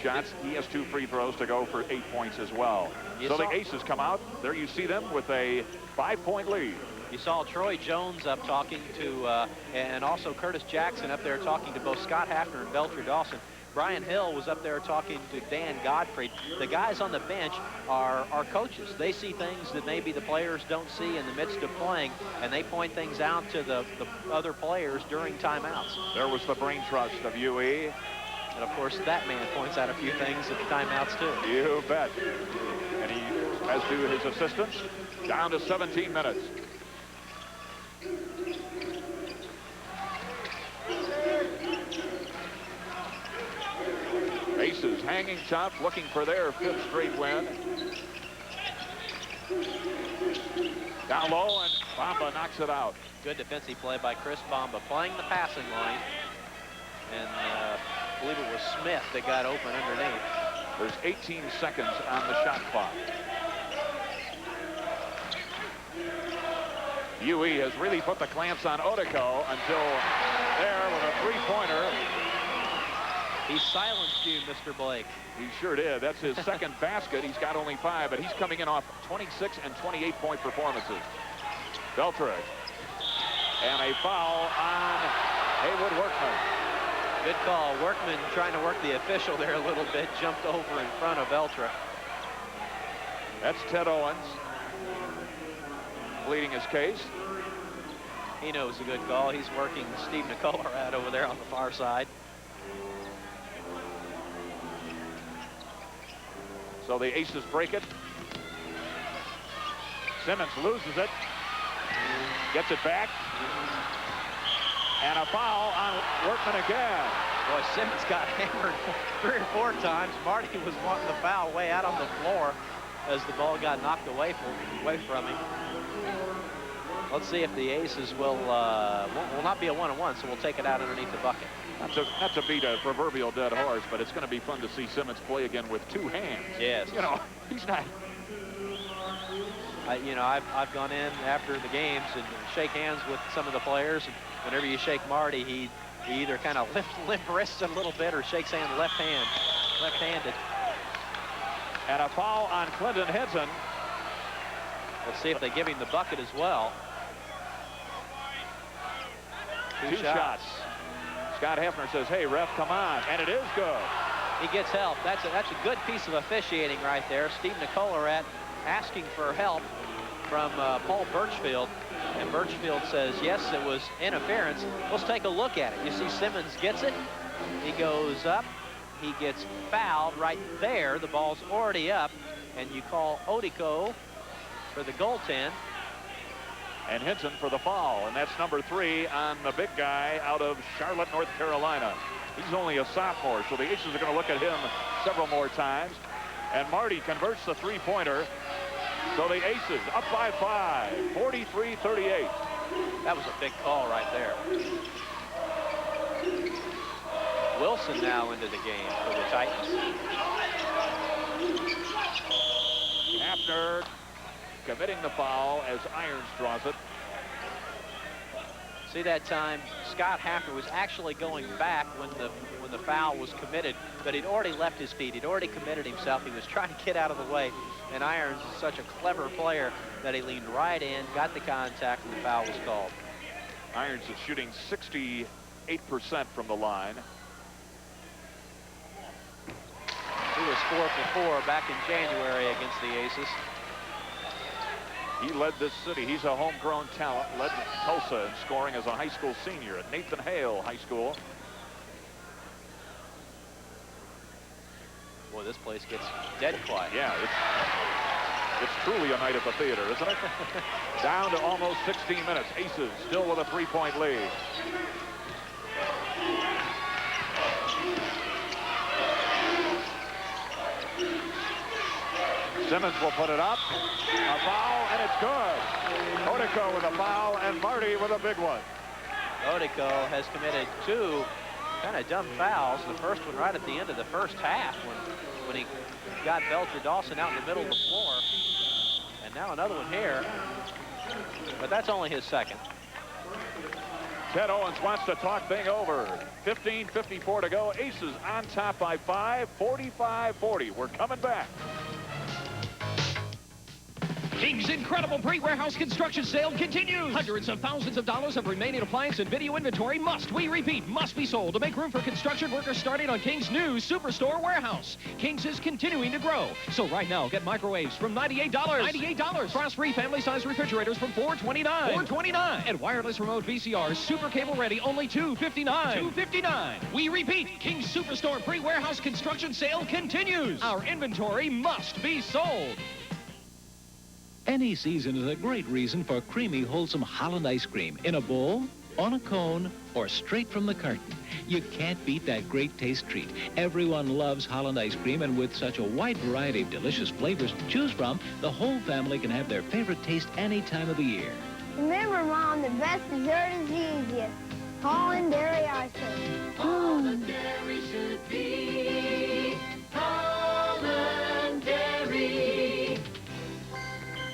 shots. He has 2 free throws to go for 8 points as well. So the Aces come out. There you see them with a 5-point lead. You saw Troy Jones up talking to, and also Curtis Jackson up there talking to both Scott Hafner and Belcher Dawson. Brian Hill was up there talking to Dan Gottfried. The guys on the bench are coaches. They see things that maybe the players don't see in the midst of playing, and they point things out to the other players during timeouts. There was the brain trust of UE. And, of course, that man points out a few things at the timeouts, too. You bet. And he, as do his assistants, down to 17 minutes. Aces hanging tough, looking for their 5th straight win. Down low, and Bamba knocks it out. Good defensive play by Chris Bamba, playing the passing line. And I believe it was Smith that got open underneath. There's 18 seconds on the shot clock. UE has really put the clamps on Odeko until there with a three-pointer. He silenced you, Mr. Blake. He sure did. That's his second basket. He's got only 5, but he's coming in off 26 and 28-point performances. Beltrek. And a foul on Haywood Workman. Good call. Workman trying to work the official there a little bit. Jumped over in front of Beltra. That's Ted Owens pleading his case. He knows a good call. He's working Steve Nicola out over there on the far side. So the Aces break it. Simmons loses it. Gets it back. And a foul on Workman again. Boy, Simmons got hammered 3 or 4 times. Marty was wanting the foul way out on the floor as the ball got knocked away from him. Let's see if the Aces will not be a 1-on-1, so we'll take it out underneath the bucket. Not to beat a proverbial dead horse, but it's going to be fun to see Simmons play again with 2 hands. Yes. You know, he's not. I've gone in after the games and shake hands with some of the players. And whenever you shake Marty, he either kind of limp wrists a little bit or shakes hand left-handed. And a foul on Clinton Henson. Let's see if they give him the bucket as well. Two shots. Scott Hafner says, hey, ref, come on. And it is good. he gets help. That's a good piece of officiating right there. Steve Nicolarat asking for help from Paul Birchfield. And Birchfield says, yes, it was interference. Let's take a look at it. You see Simmons gets it. He goes up. He gets fouled right there. The ball's already up. And you call Odico for the goaltend. And Hinton for the foul. And that's number 3 on the big guy out of Charlotte, North Carolina. He's only a sophomore, so the Aces are going to look at him several more times. And Marty converts the three-pointer. So the Aces up by 5, 43-38. That was a big call right there. Wilson now into the game for the Titans. Hafner committing the foul as Irons draws it. See that time, Scott Hafner was actually going back when the foul was committed, but he'd already left his feet. He'd already committed himself. He was trying to get out of the way, and Irons is such a clever player that he leaned right in, got the contact, and the foul was called. Irons is shooting 68% from the line. He was 4 for 4 back in January against the Aces. He led this city. He's a homegrown talent. Led Tulsa in scoring as a high school senior at Nathan Hale High School. Boy, this place gets dead quiet. Yeah, it's truly a night at the theater, isn't it? Down to almost 16 minutes. Aces still with a 3-point lead. Simmons will put it up. A foul, and it's good. Odico with a foul, and Marty with a big one. Odico has committed 2 kind of dumb fouls. The first one right at the end of the first half when he got Belcher Dawson out in the middle of the floor. And now another one here. But that's only his second. Ted Owens wants to talk thing over. 15:54 to go. Aces on top by 5, 45-40. We're coming back. King's incredible pre-warehouse construction sale continues. Hundreds of thousands of dollars of remaining appliance and video inventory must be sold to make room for construction workers starting on King's new Superstore warehouse. King's is continuing to grow. So right now, get microwaves from $98. $98. Frost-free family-size refrigerators from $429. $429. And wireless remote VCRs, super cable ready, only $259. $259. We repeat, King's Superstore pre-warehouse construction sale continues. Our inventory must be sold. Any season is a great reason for creamy, wholesome Holland ice cream in a bowl, on a cone, or straight from the carton. You can't beat that great taste treat. Everyone loves Holland ice cream, and with such a wide variety of delicious flavors to choose from, the whole family can have their favorite taste any time of the year. Remember, Mom, the best dessert is the easiest. Holland Dairy ice cream. Holland Dairy should be Holland Dairy.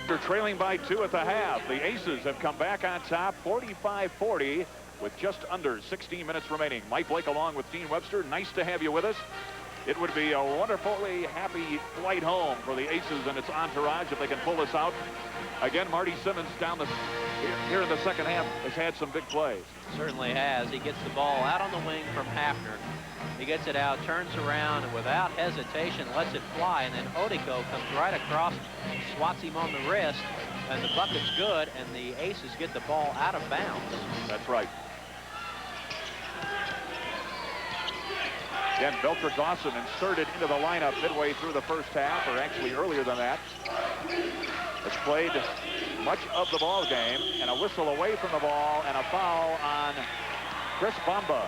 They're trailing by 2 at the half. The Aces have come back on top 45-40 with just under 16 minutes remaining. Mike Blake along with Dean Webster. Nice to have you with us. It would be a wonderfully happy flight home for the Aces and its entourage if they can pull this out. Again, Marty Simmons here in the second half has had some big plays. Certainly has. He gets the ball out on the wing from Hafner. He gets it out, turns around, and without hesitation lets it fly, and then Odico comes right across, swats him on the wrist, and the bucket's good, and the Aces get the ball out of bounds. That's right. Again, Belcher Dawson inserted into the lineup midway through the first half, or actually earlier than that. Has played much of the ball game, and a whistle away from the ball, and a foul on Chris Bamba.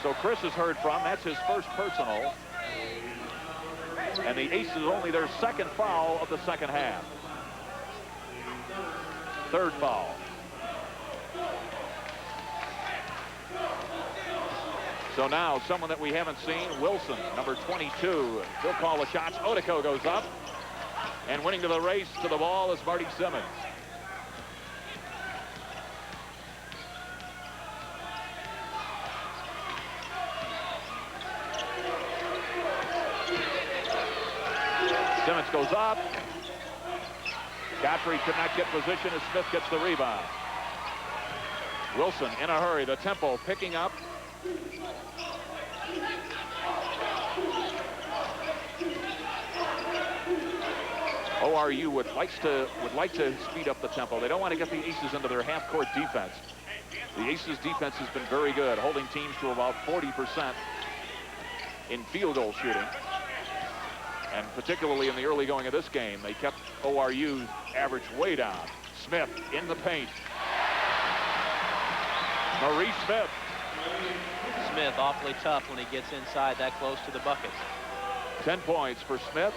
So Chris is heard from. That's his first personal. And the Aces only their second foul of the second half. Third foul. So now someone that we haven't seen, Wilson, number 22. He'll call the shots. Odico goes up. And winning to the race to the ball is Marty Simmons. Simmons goes up. Godfrey could not get position as Smith gets the rebound. Wilson in a hurry. The tempo picking up. ORU would like to speed up the tempo. They don't want to get the Aces into their half-court defense. The Aces defense has been very good, holding teams to about 40% in field goal shooting. And particularly in the early going of this game, they kept ORU's average way down. Smith in the paint. Maurice Smith. Smith awfully tough when he gets inside that close to the bucket. 10 points for Smith.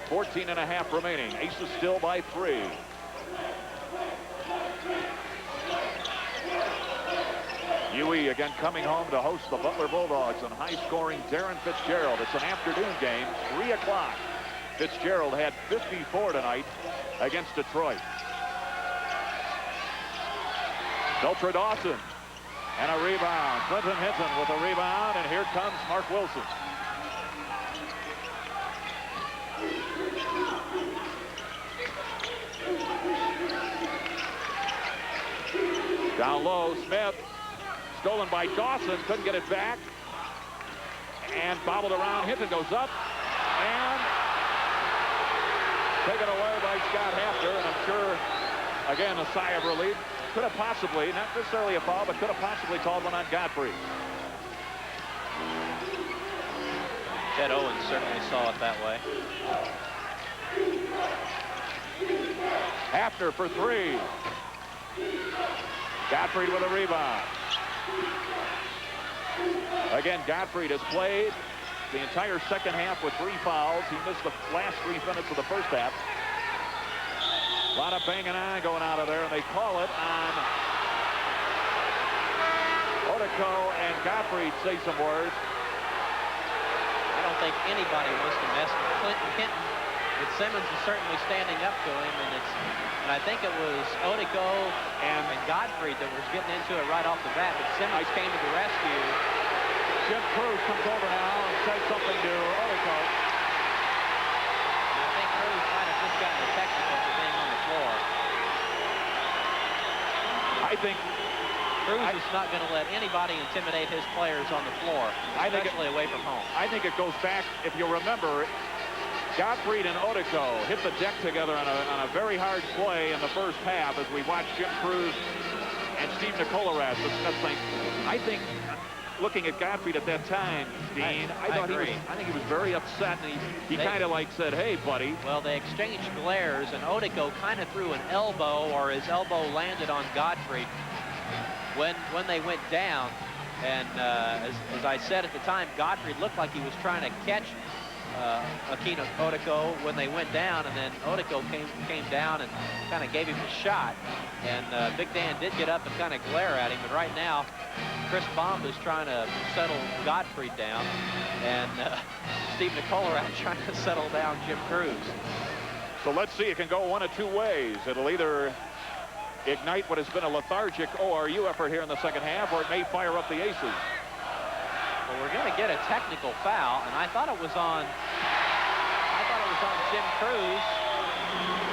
14.5 remaining. Aces still by 3. UE again coming home to host the Butler Bulldogs and high-scoring Darren Fitzgerald. It's an afternoon game, 3 o'clock. Fitzgerald had 54 tonight against Detroit. Beltra Dawson and a rebound. Clinton Hinton with a rebound, and here comes Mark Wilson. Down low, Smith. Stolen by Dawson, couldn't get it back. And bobbled around, Hinton goes up. And taken away by Scott Hafner. And I'm sure, again, a sigh of relief. Could have possibly, not necessarily a foul, but could have possibly called one on Godfrey. Ted Owens certainly saw it that way. Hafner for 3. Gottfried with a rebound. Again, Gottfried has played the entire second half with 3 fouls. He missed the last 3 minutes of the first half. A lot of banging on going out of there, and they call it on Otico, and Gottfried say some words. I don't think anybody wants to mess with Clinton Hinton, but Simmons is certainly standing up to him, and I think it was Otico and Gottfried that was getting into it right off the bat, but Simmons came to the rescue. Jim Cruz comes over now and says something to Otico. I think Cruz might have just gotten a technical for being on the floor. I think Cruz is not going to let anybody intimidate his players on the floor, especially away from home. I think it goes back, if you'll remember, Gottfried and Otico hit the deck together on a very hard play in the first half as we watched Jim Cruz and Steve Nicolarez. I think, looking at Gottfried at that time, Dean, I think he was very upset, and he kind of like said, "Hey, buddy." Well, they exchanged glares, and Otico kind of threw an elbow, or his elbow landed on Gottfried when they went down. And as I said at the time, Gottfried looked like he was trying to catch Akina Otico when they went down, and then Otico came down and kind of gave him a shot. And Big Dan did get up and kind of glare at him, but right now Chris Baum is trying to settle Gottfried down, and Steve Nicolarez trying to settle down Jim Cruz. So let's see, it can go one of 2 ways. It'll either ignite what has been a lethargic ORU effort here in the second half, or it may fire up the Aces. Well, we're going to get a technical foul, and I thought it was on Jim Cruz.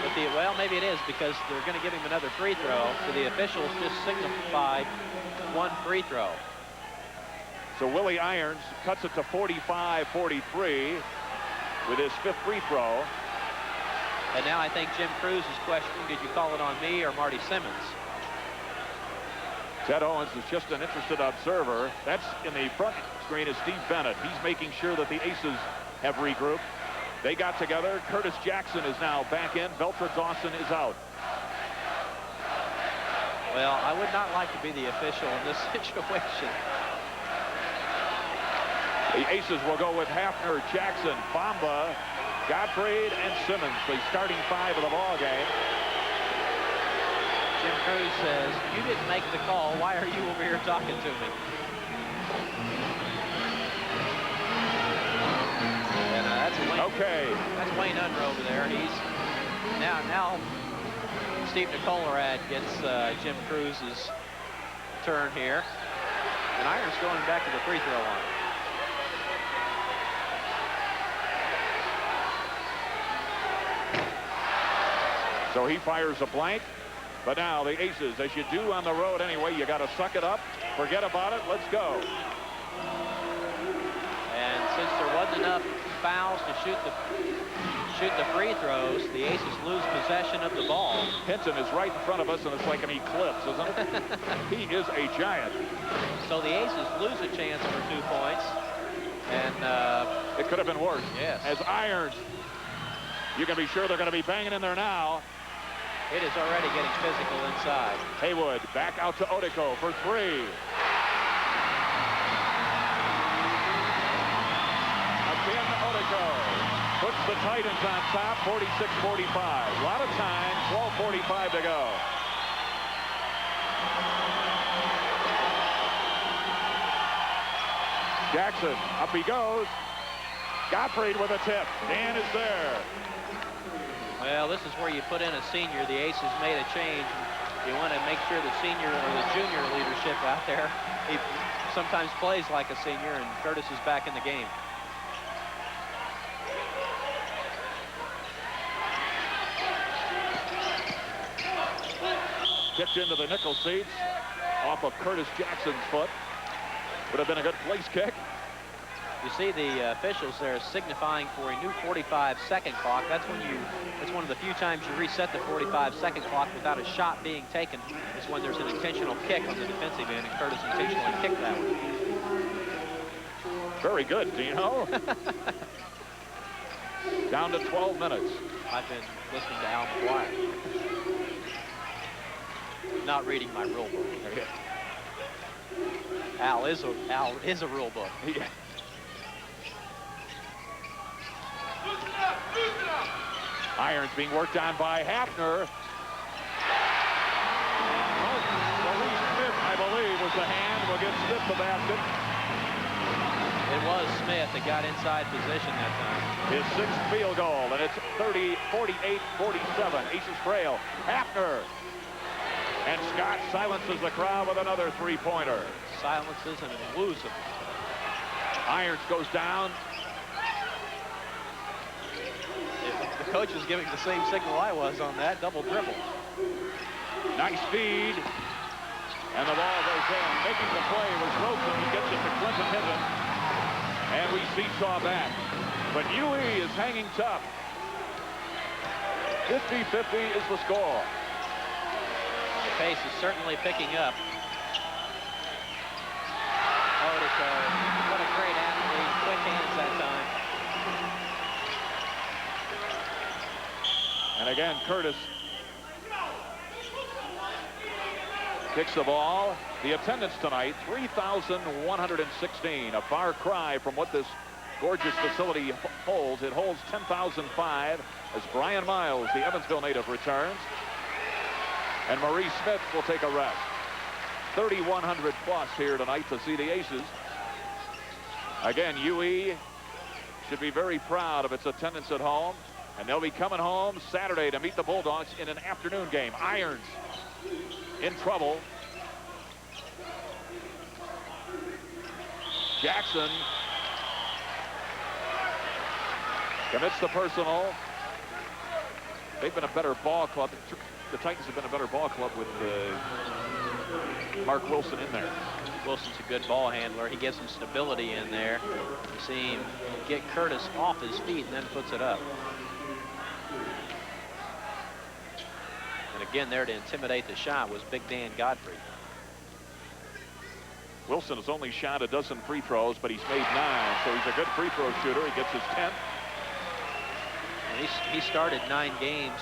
But well, maybe it is, because they're going to give him another free throw. So the officials just signified 1 free throw. So Willie Irons cuts it to 45-43 with his 5th free throw. And now I think Jim Cruz is questioning, did you call it on me or Marty Simmons? Ted Owens is just an interested observer. That's in the front screen is Steve Bennett. He's making sure that the Aces have regrouped. They got together. Curtis Jackson is now back in. Beltra Dawson is out. Well, I would not like to be the official in this situation. The Aces will go with Hafner, Jackson, Bamba, Gottfried, and Simmons, the starting 5 of the ball game. Jim Cruz says, "You didn't make the call. Why are you over here talking to me?" And that's Wayne. Okay. That's Wayne Unruh over there. He's now Steve Nicolarad gets Jim Cruz's turn here, and Irons going back to the free throw line. So he fires a blank. But now the Aces, as you do on the road anyway, you got to suck it up, forget about it, let's go. And since there wasn't getting enough fouls to shoot the free throws. The Aces lose possession of the ball. Hinton is right in front of us, and it's like an eclipse, isn't it? He is a giant. So the Aces lose a chance for 2 points. And it could have been worse. Yes. As Irons, you can be sure they're going to be banging in there now. It is already getting physical inside. Haywood back out to Odico for 3. Again, Odico puts the Titans on top, 46-45. A lot of time, 12:45 to go. Jackson, up he goes. Gottfried with a tip. Dan is there. Well, this is where you put in a senior. The Aces made a change. You want to make sure the senior or the junior leadership out there, he sometimes plays like a senior, and Curtis is back in the game. Kicked into the nickel seats off of Curtis Jackson's foot. Would have been a good place kick. You see the officials there signifying for a new 45-second clock. That's one of the few times you reset the 45-second clock without a shot being taken. Is when there's an intentional kick on the defensive end, and Curtis intentionally kicked that one. Very good, Dino. Down to 12 minutes. I've been listening to Al McGuire. Not reading my rule book. Al is a rule book. Yeah. Irons being worked on by Hafner. Maurice Smith, I believe, was the hand. Will get Smith the basket. It was Smith that got inside position that time. His 6th field goal, and it's 48-47. Aces trail. Hafner. And Scott silences the crowd with another 3-pointer. Silences and loses. Irons goes down. The coach is giving the same signal I was on that. Double dribble. Nice feed. And the ball goes in. Making the play was Wilson. He gets it to Clinton Hinton. And we seesaw back. But UE is hanging tough. 50-50 is the score. The pace is certainly picking up. Odico, what a great athlete. Quick hands that time. And again, Curtis kicks the ball. The attendance tonight, 3,116. A far cry from what this gorgeous facility holds. It holds 10,005 as Brian Miles, the Evansville native, returns. And Maurice Smith will take a rest. 3,100 plus here tonight to see the Aces. Again, UE should be very proud of its attendance at home. And they'll be coming home Saturday to meet the Bulldogs in an afternoon game. Irons in trouble. Jackson commits the personal. They've been a better ball club. The Titans have been a better ball club with Mark Wilson in there. Wilson's a good ball handler. He gets some stability in there. You see him get Curtis off his feet and then puts it up. And again, there to intimidate the shot was Big Dan Godfrey. Wilson has only shot a dozen free throws, but he's made 9, so he's a good free throw shooter. He gets his 10th. And he started 9 games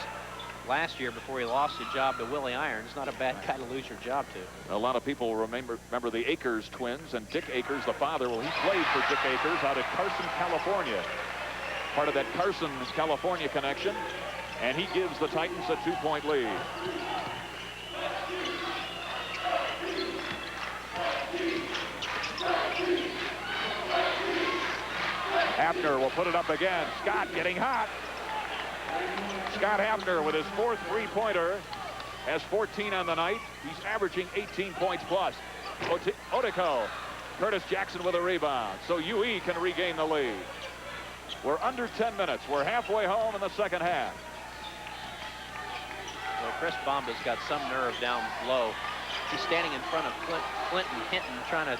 last year before he lost his job to Willie Irons. Not a bad guy to lose your job to. A lot of people remember the Akers twins, and Dick Akers, the father, well, he played for Dick Akers out at Carson, California. Part of that Carson, California connection. And he gives the Titans a 2-point lead. Hafner will put it up again. Scott getting hot. Scott Hafner with his 4th 3-pointer. Has 14 on the night. He's averaging 18 points plus. Odico. Curtis Jackson with a rebound. So UE can regain the lead. We're under 10 minutes. We're halfway home in the second half. Well, Chris Bomba's got some nerve down low. He's standing in front of Clinton Hinton trying to...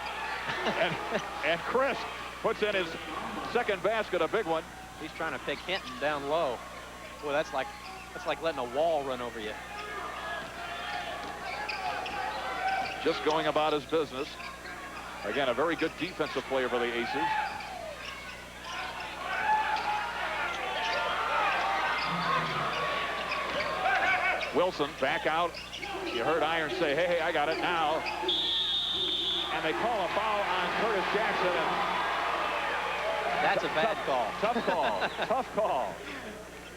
and Chris puts in his second basket, a big one. He's trying to pick Hinton down low. Boy, that's like letting a wall run over you. Just going about his business. Again, a very good defensive player for the Aces. Wilson back out. You heard Iron say, hey, I got it now. And they call a foul on Curtis Jackson. And that's a bad call. Tough call. Tough call.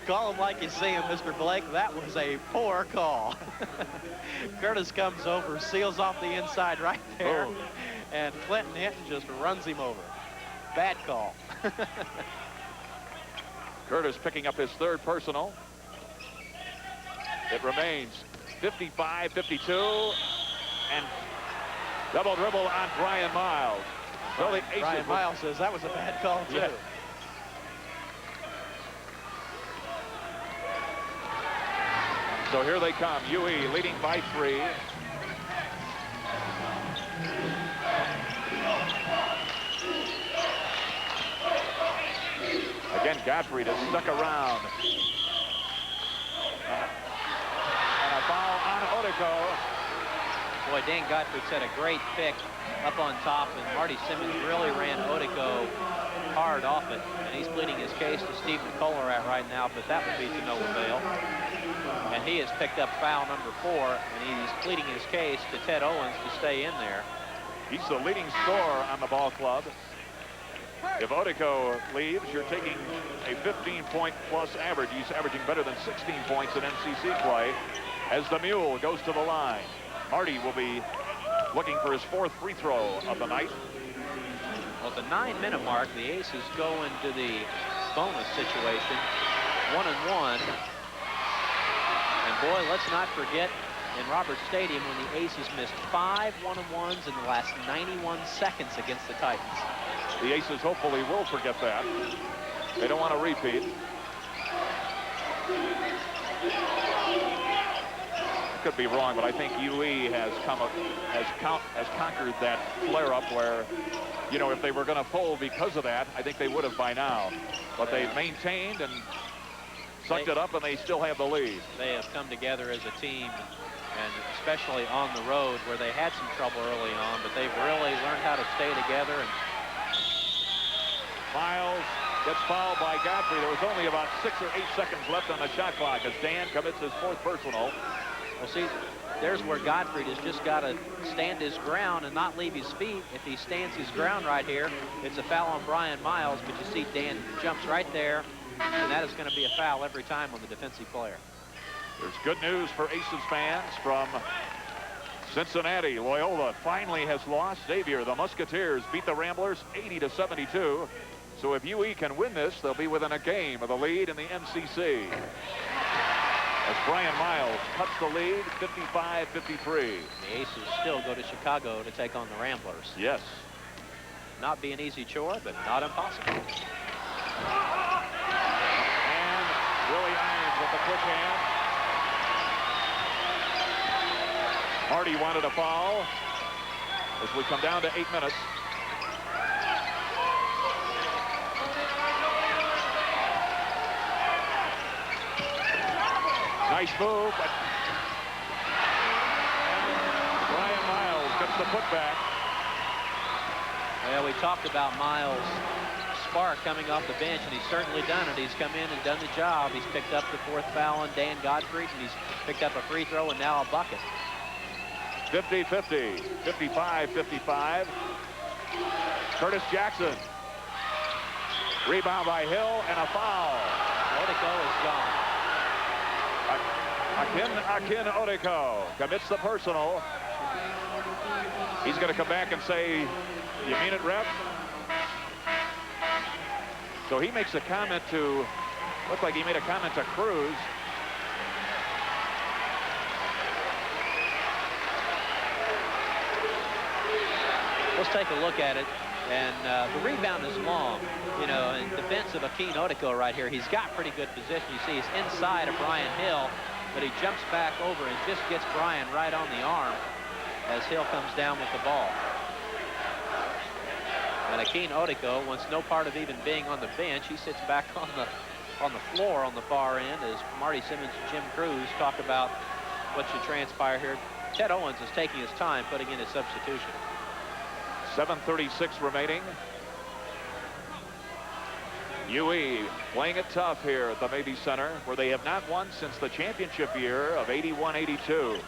Call him like you see him, Mr. Blake. That was a poor call. Curtis comes over, seals off the inside right there. Oh. And Clinton Hinton just runs him over. Bad call. Curtis picking up his third personal. It remains 55-52. And double dribble on Brian Miles. So the Aces Brian Miles says that was a bad call, too. Yeah. So here they come. UE leading by 3. Again, Gottfried is stuck around. And a foul on Odeko. Boy, Dan Gottfried set a great pick up on top, and Marty Simmons really ran Odeko hard off it. And he's pleading his case to Steve McColorat right now, but that would be to no avail. And he has picked up foul number 4, and he's pleading his case to Ted Owens to stay in there. He's the leading scorer on the ball club. If Odeko leaves, you're taking a 15-point plus average. He's averaging better than 16 points in MCC play as the Mule goes to the line. Marty will be looking for his 4th free throw of the night. Well, at the 9-minute mark, the Aces go into the bonus situation, 1-1. And boy, let's not forget in Roberts Stadium when the Aces missed 5 1-on-1s in the last 91 seconds against the Titans. The Aces hopefully will forget that. They don't want to repeat. Could be wrong, but I think UE has conquered that flare-up where, you know, if they were going to fold because of that, I think they would have by now. But they've maintained and sucked it up, and they still have the lead. They have come together as a team, and especially on the road where they had some trouble early on, but they've really learned how to stay together. And Miles gets fouled by Godfrey. There was only about 6 or 8 seconds left on the shot clock as Dan commits his 4th personal. Well, see, there's where Gottfried has just got to stand his ground and not leave his feet. If he stands his ground right here, it's a foul on Brian Miles, but you see Dan jumps right there, and that is going to be a foul every time on the defensive player. There's good news for Aces fans from Cincinnati. Loyola finally has lost. Xavier, the Musketeers, beat the Ramblers 80-72. So if UE can win this, they'll be within a game of the lead in the MCC. As Brian Miles cuts the lead, 55-53. The Aces still go to Chicago to take on the Ramblers. Yes. Not be an easy chore, but not impossible. And Willie Irons with the quick hand. Marty wanted a foul as we come down to 8 minutes. Nice move, but Brian Miles gets the putback. Well, we talked about Miles' spark coming off the bench, and he's certainly done it. He's come in and done the job. He's picked up the 4th foul on Dan Gottfried, and he's picked up a free throw and now a bucket. 50-50, 55-55. Curtis Jackson. Rebound by Hill and a foul. Odeko is gone. Akin Odeko commits the personal. He's going to come back and say, you mean it, ref? So he makes a comment to, looked like he made a comment to Cruz. Let's take a look at it. And the rebound is long, you know, in defense of Akin Odeko right here. He's got pretty good position. You see he's inside of Brian Hill, but he jumps back over and just gets Brian right on the arm as Hill comes down with the ball. And Keen Odeko wants no part of even being on the bench. He sits back on the floor on the far end as Marty Simmons and Jim Cruz talk about what should transpire here. Ted Owens is taking his time putting in his substitution. 7:36 remaining. UE playing it tough here at the Mabee Center, where they have not won since the championship year of 81-82.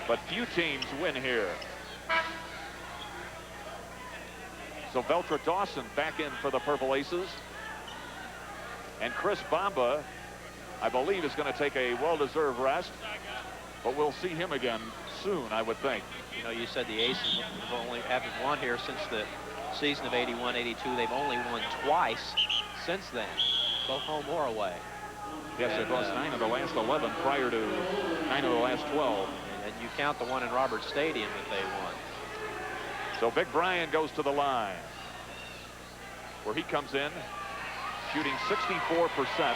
But few teams win here. So Veltra Dawson back in for the Purple Aces. And Chris Bamba, I believe, is going to take a well-deserved rest. But we'll see him again soon, I would think. You know, you said the Aces haven't won here since the season of 81-82. They've only won twice since then, both home or away. Yes, it was 9 of the last 11 prior to 9 of the last 12. And you count the one in Roberts Stadium that they won. So Big Brian goes to the line, where he comes in shooting 64%.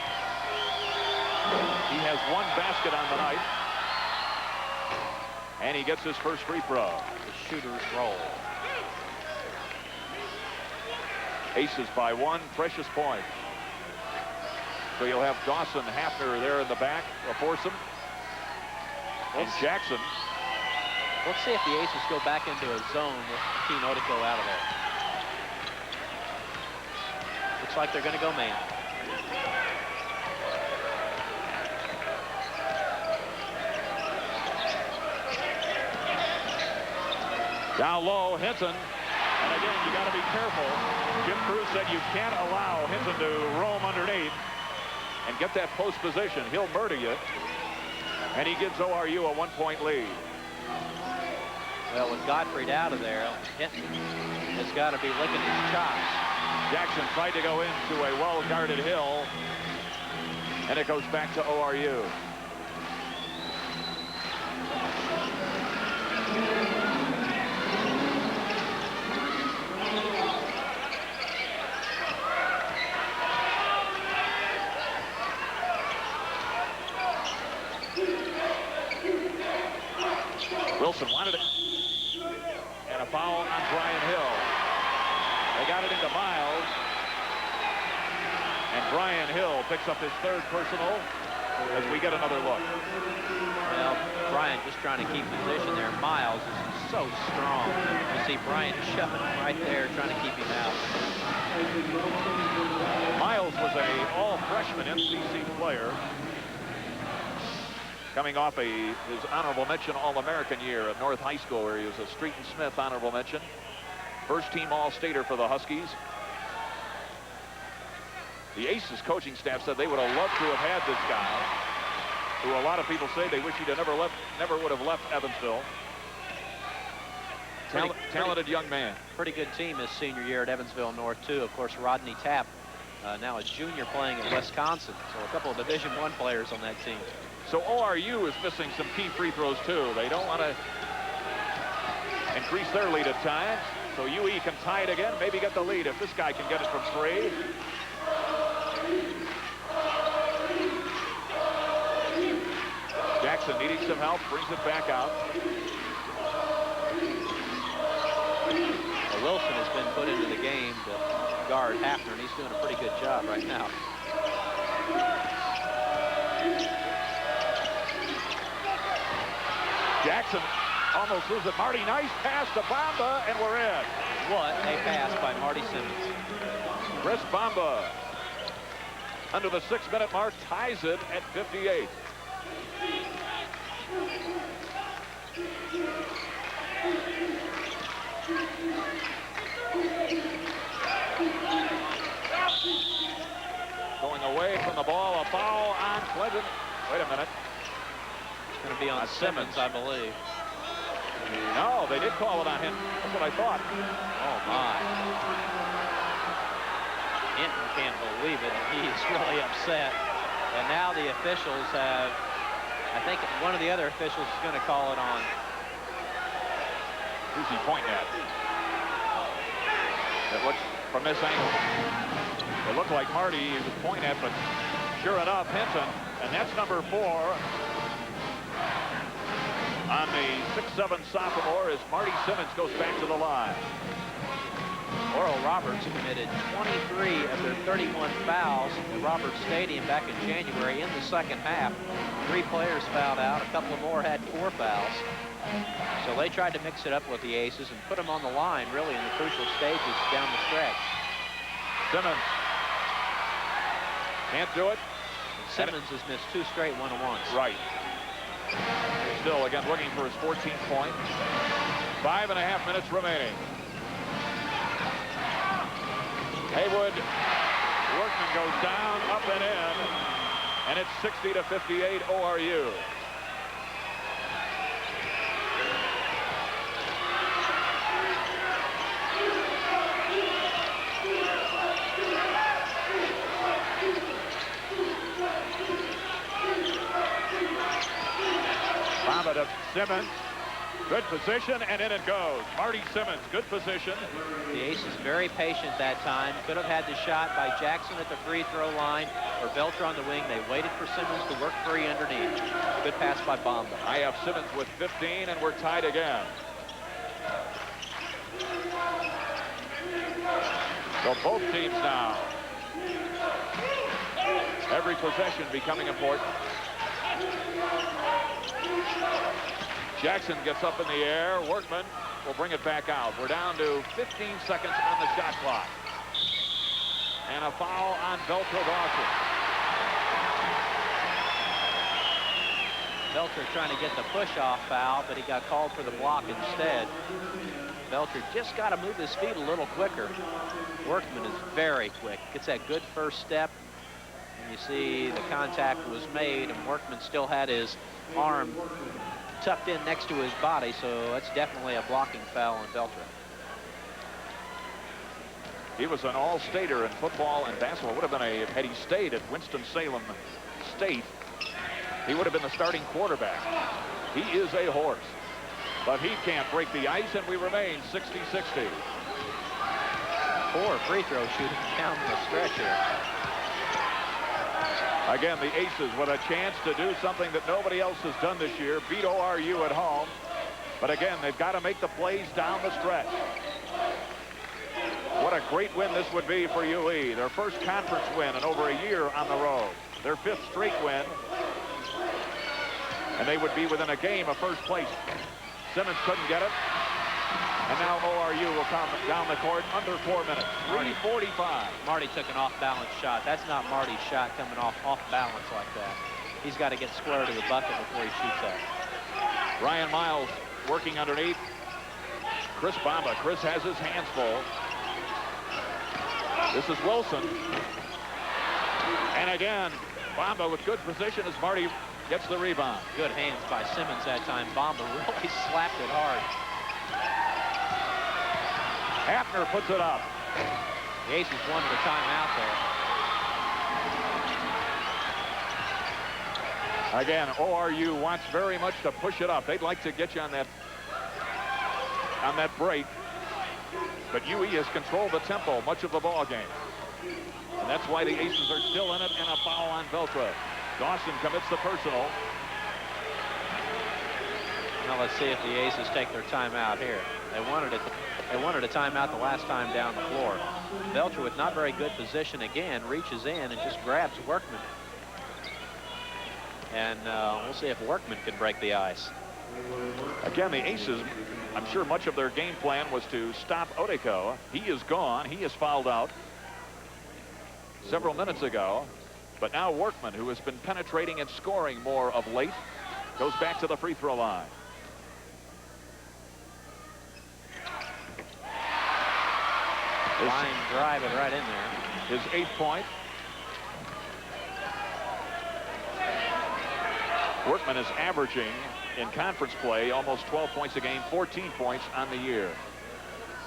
He has one basket on the night, and he gets his first free throw. The shooter's roll. Aces by one, precious point. So you'll have Dawson, Hafner there in the back, a foursome. And Jackson. Let's see if the Aces go back into a zone with Keen Odeko out of there. Looks like they're going to go man. Down low, Hinton. And again, you got to be careful. Jim Cruz said you can't allow Hinton to roam underneath and get that post position. He'll murder you. And he gives ORU a 1-point lead. Well, with Gottfried out of there, Hinton has got to be licking his chops. Jackson tried to go into a well-guarded Hill, and it goes back to ORU. Wilson wanted it, and a foul on Brian Hill. They got it into Miles, and Brian Hill picks up his third personal as we get another look. Well, Brian just trying to keep position there. Miles is so strong. You see Brian shoving him right there, trying to keep him out. Miles was a all-freshman MCC player, coming off his honorable mention All-American year at North High School, where he was a Street and Smith honorable mention. First team All-Stater for the Huskies. The Aces coaching staff said they would have loved to have had this guy, who a lot of people say they wish he'd have never would have left Evansville. Talented young man. Pretty good team his senior year at Evansville North, too. Of course, Rodney Tapp, now a junior playing at Wisconsin. So a couple of Division I players on that team. So ORU is missing some key free throws, too. They don't want to increase their lead at times. So UE can tie it again, maybe get the lead if this guy can get it from three. Jackson needing some help, brings it back out. Well, Wilson has been put into the game to guard Hafner, and he's doing a pretty good job right now. Jackson almost loses it. Marty, nice pass to Bamba, and we're in. What a pass by Marty Simmons. Chris Bamba, under the 6-minute mark, ties it at 58. Going away from the ball, a foul on Clinton. Wait a minute. It's going to be on Simmons, I believe. No, they did call it on him. That's what I thought. Oh, my. Hinton can't believe it. He's really upset. And now the officials have, I think one of the other officials is going to call it on. Who's he pointing at? It looks, from this angle, it looked like Marty was pointing at, but sure enough, Hinton, and that's number 4 on the 6'7" sophomore as Marty Simmons goes back to the line. Oral Roberts committed 23 of their 31 fouls at Roberts Stadium back in January in the second half. 3 players fouled out. A couple more had 4 fouls. So they tried to mix it up with the Aces and put them on the line really in the crucial stages down the stretch. Simmons can't do it. Simmons has missed 2 straight one-on-ones. Right. Still, again, looking for his 14th point. 5.5 minutes remaining. Haywood, Workman goes down, up and in, and it's 60-58 ORU. Bamba to Simmons. Good position, and in it goes. Marty Simmons, good position. The Aces very patient that time. Could have had the shot by Jackson at the free throw line or Belcher on the wing. They waited for Simmons to work free underneath. Good pass by Bamba. I have Simmons with 15, and we're tied again. So both teams now. Every possession becoming important. Jackson gets up in the air. Workman will bring it back out. We're down to 15 seconds on the shot clock. And a foul on Belcher Dawson. Belcher trying to get the push-off foul, but he got called for the block instead. Belcher just got to move his feet a little quicker. Workman is very quick. Gets that good first step. And you see the contact was made, and Workman still had his arm tucked in next to his body, so that's definitely a blocking foul on Belcher. He was an all-stater in football and basketball. Would have been had he stayed at Winston-Salem State, he would have been the starting quarterback. He is a horse, but he can't break the ice, and we remain 60-60. 4 free throw shooting down the stretch here. Again, the Aces with a chance to do something that nobody else has done this year, beat ORU at home. But again, they've got to make the plays down the stretch. What a great win this would be for UE. Their first conference win in over a year on the road. Their 5th straight win. And they would be within a game of first place. Simmons couldn't get it. And now ORU will come down the court under 4 minutes. 3:45. Marty took an off-balance shot. That's not Marty's shot coming off balance like that. He's got to get square to the bucket before he shoots that. Ryan Miles working underneath. Chris Bamba. Chris has his hands full. This is Wilson. And again, Bamba with good position as Marty gets the rebound. Good hands by Simmons that time. Bamba really slapped it hard. Hafner puts it up. The Aces wanted a timeout there. Again, ORU wants very much to push it up. They'd like to get you on that break. But UE has controlled the tempo much of the ball game. And that's why the Aces are still in it, and a foul on Beltra. Dawson commits the personal. Now let's see if the Aces take their timeout here. They wanted a timeout the last time down the floor. Belcher with not very good position again reaches in and just grabs Workman. And we'll see if Workman can break the ice. Again, the Aces, I'm sure much of their game plan was to stop Odeko. He is gone. He is fouled out several minutes ago. But now Workman, who has been penetrating and scoring more of late, goes back to the free throw line. Line drive it right in there. His 8th point. Workman is averaging in conference play almost 12 points a game, 14 points on the year.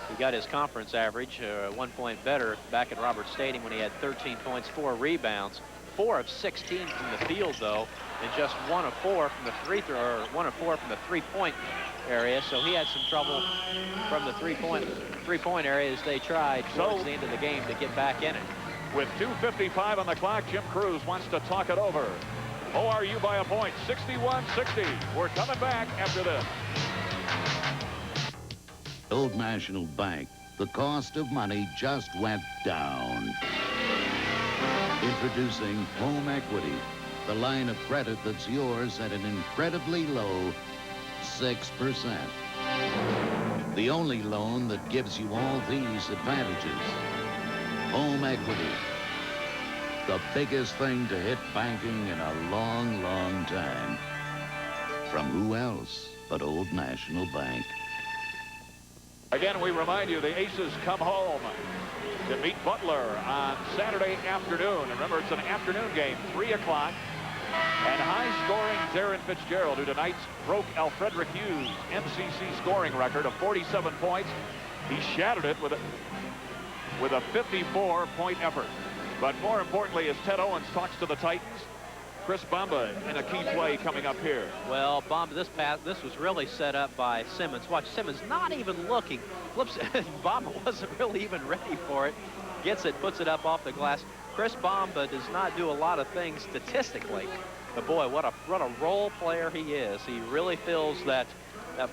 He got his conference average 1 point better back at Roberts Stadium when he had 13 points, 4 rebounds. 4 of 16 from the field, though, and just 1 of 4 from the free throw, or 1 of 4 from the three-point area. So he had some trouble from the three-point area as they tried towards the end of the game to get back in it. With 2:55 on the clock, Jim Cruz wants to talk it over. ORU by a point, 61-60. We're coming back after this. Old National Bank, the cost of money just went down. Introducing Home Equity, the line of credit that's yours at an incredibly low 6%. The only loan that gives you all these advantages. Home Equity. The biggest thing to hit banking in a long, long time. From who else but Old National Bank? Again, we remind you, the Aces come home to meet Butler on Saturday afternoon. And remember, it's an afternoon game, 3 o'clock. And high-scoring Darren Fitzgerald, who tonight broke Alfrederick Hughes' MCC scoring record of 47 points. He shattered it with a 54-point effort. But more importantly, as Ted Owens talks to the Titans, Chris Bamba in a key play coming up here. Well, Bamba, this was really set up by Simmons. Watch, Simmons not even looking. Flips it. Bamba wasn't really even ready for it. Gets it, puts it up off the glass. Chris Bamba does not do a lot of things statistically. But boy, what a role player he is. He really fills that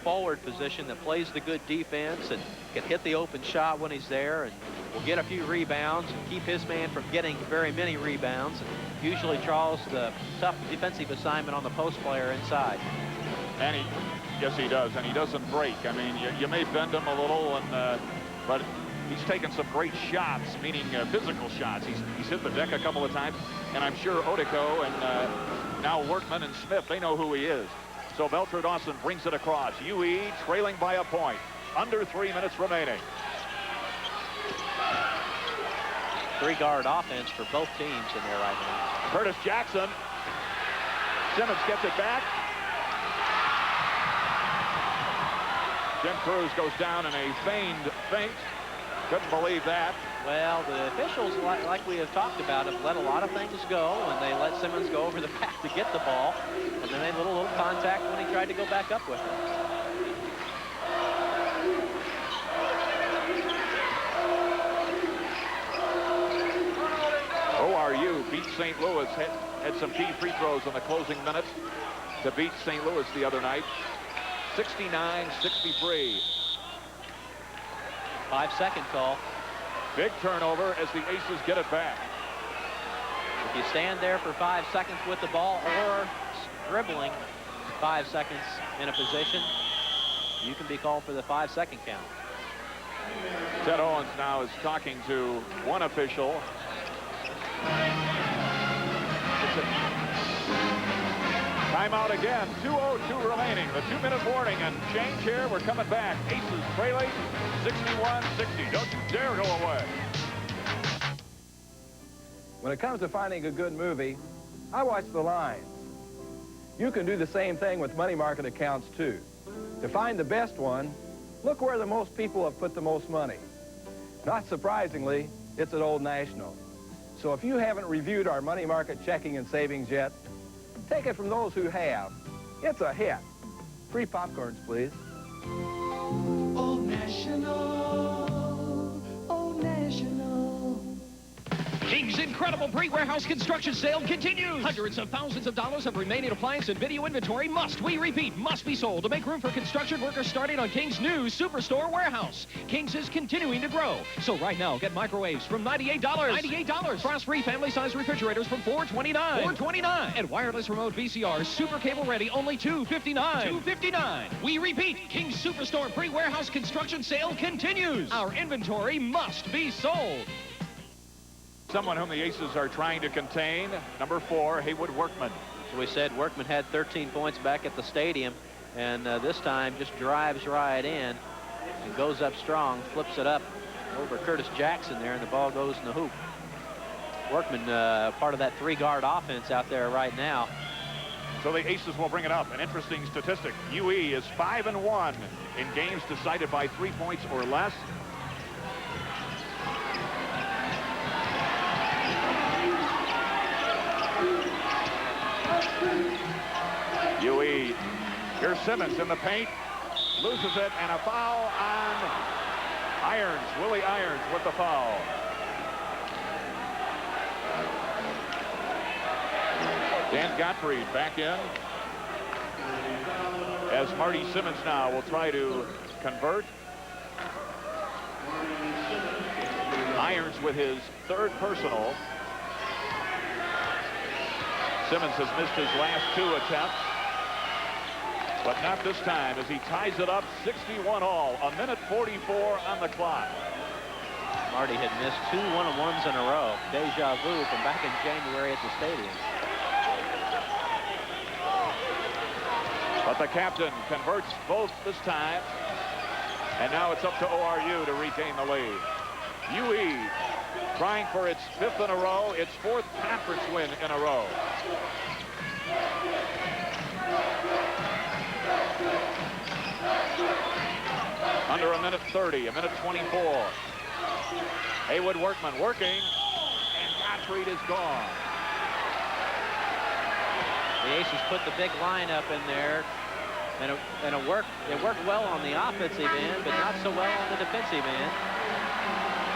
forward position that plays the good defense and can hit the open shot when he's there and will get a few rebounds and keep his man from getting very many rebounds. And usually draws the tough defensive assignment on the post player inside. And yes, he does, and he doesn't break. I mean, you may bend him a little, but he's taken some great shots, meaning physical shots. He's hit the deck a couple of times, and I'm sure Odico and now Workman and Smith, they know who he is. So Belcher Dawson brings it across. UE trailing by a point. Under 3 minutes remaining. 3-guard offense for both teams in there right now. Curtis Jackson. Simmons gets it back. Jim Cruz goes down in a feigned feint. Couldn't believe that. Well, the officials, like we have talked about, have let a lot of things go, and they let Simmons go over the back to get the ball, and then they had a little contact when he tried to go back up with it. ORU beat St. Louis, had some key free throws in the closing minutes to beat St. Louis the other night. 69-63. 5-second call. Big turnover as the Aces get it back. If you stand there for 5 seconds with the ball or dribbling 5 seconds in a position, you can be called for the 5-second count. Ted Owens now is talking to one official. Timeout again. 2:02 remaining. The 2-minute warning and change here. We're coming back. Aces trailing 61-60. Don't you dare go away. When it comes to finding a good movie, I watch the lines. You can do the same thing with money market accounts too. To find the best one, look where the most people have put the most money. Not surprisingly, it's at Old National. So if you haven't reviewed our money market checking and savings yet, take it from those who have. It's a hit. Free popcorns, please. Old National, Old National. King's incredible pre-warehouse construction sale continues. Hundreds of thousands of dollars of remaining appliance and video inventory must be sold to make room for construction workers starting on King's new Superstore warehouse. King's is continuing to grow. So right now, get microwaves from $98. $98. Frost-free family-size refrigerators from $429. $429. And wireless remote VCRs, super cable ready, only $259. $259. We repeat, King's Superstore pre-warehouse construction sale continues. Our inventory must be sold. Someone whom the Aces are trying to contain, number 4, Haywood Workman. So we said Workman had 13 points back at the stadium, and this time just drives right in and goes up strong, flips it up over Curtis Jackson there, and the ball goes in the hoop. Workman, part of that 3-guard offense out there right now. So the Aces will bring it up. An interesting statistic. UE is 5-1 in games decided by 3 points or less. UE, here's Simmons in the paint, loses it, and a foul on Irons. Willie Irons with the foul. Dan Gottfried back in as Marty Simmons now will try to convert. Myers with his third personal. Simmons has missed his last 2 attempts, but not this time as he ties it up 61 all. 1:44 on the clock. Marty had missed 2 one-on-ones in a row. Deja vu from back in January at the stadium. But the captain converts both this time. And now it's up to ORU to regain the lead. UE trying for its 5th in a row, its 4th conference win in a row. Under 1:30, 1:24. Haywood Workman working, and Gottfried is gone. The Aces put the big lineup in there, and it worked well on the offensive end, but not so well on the defensive end.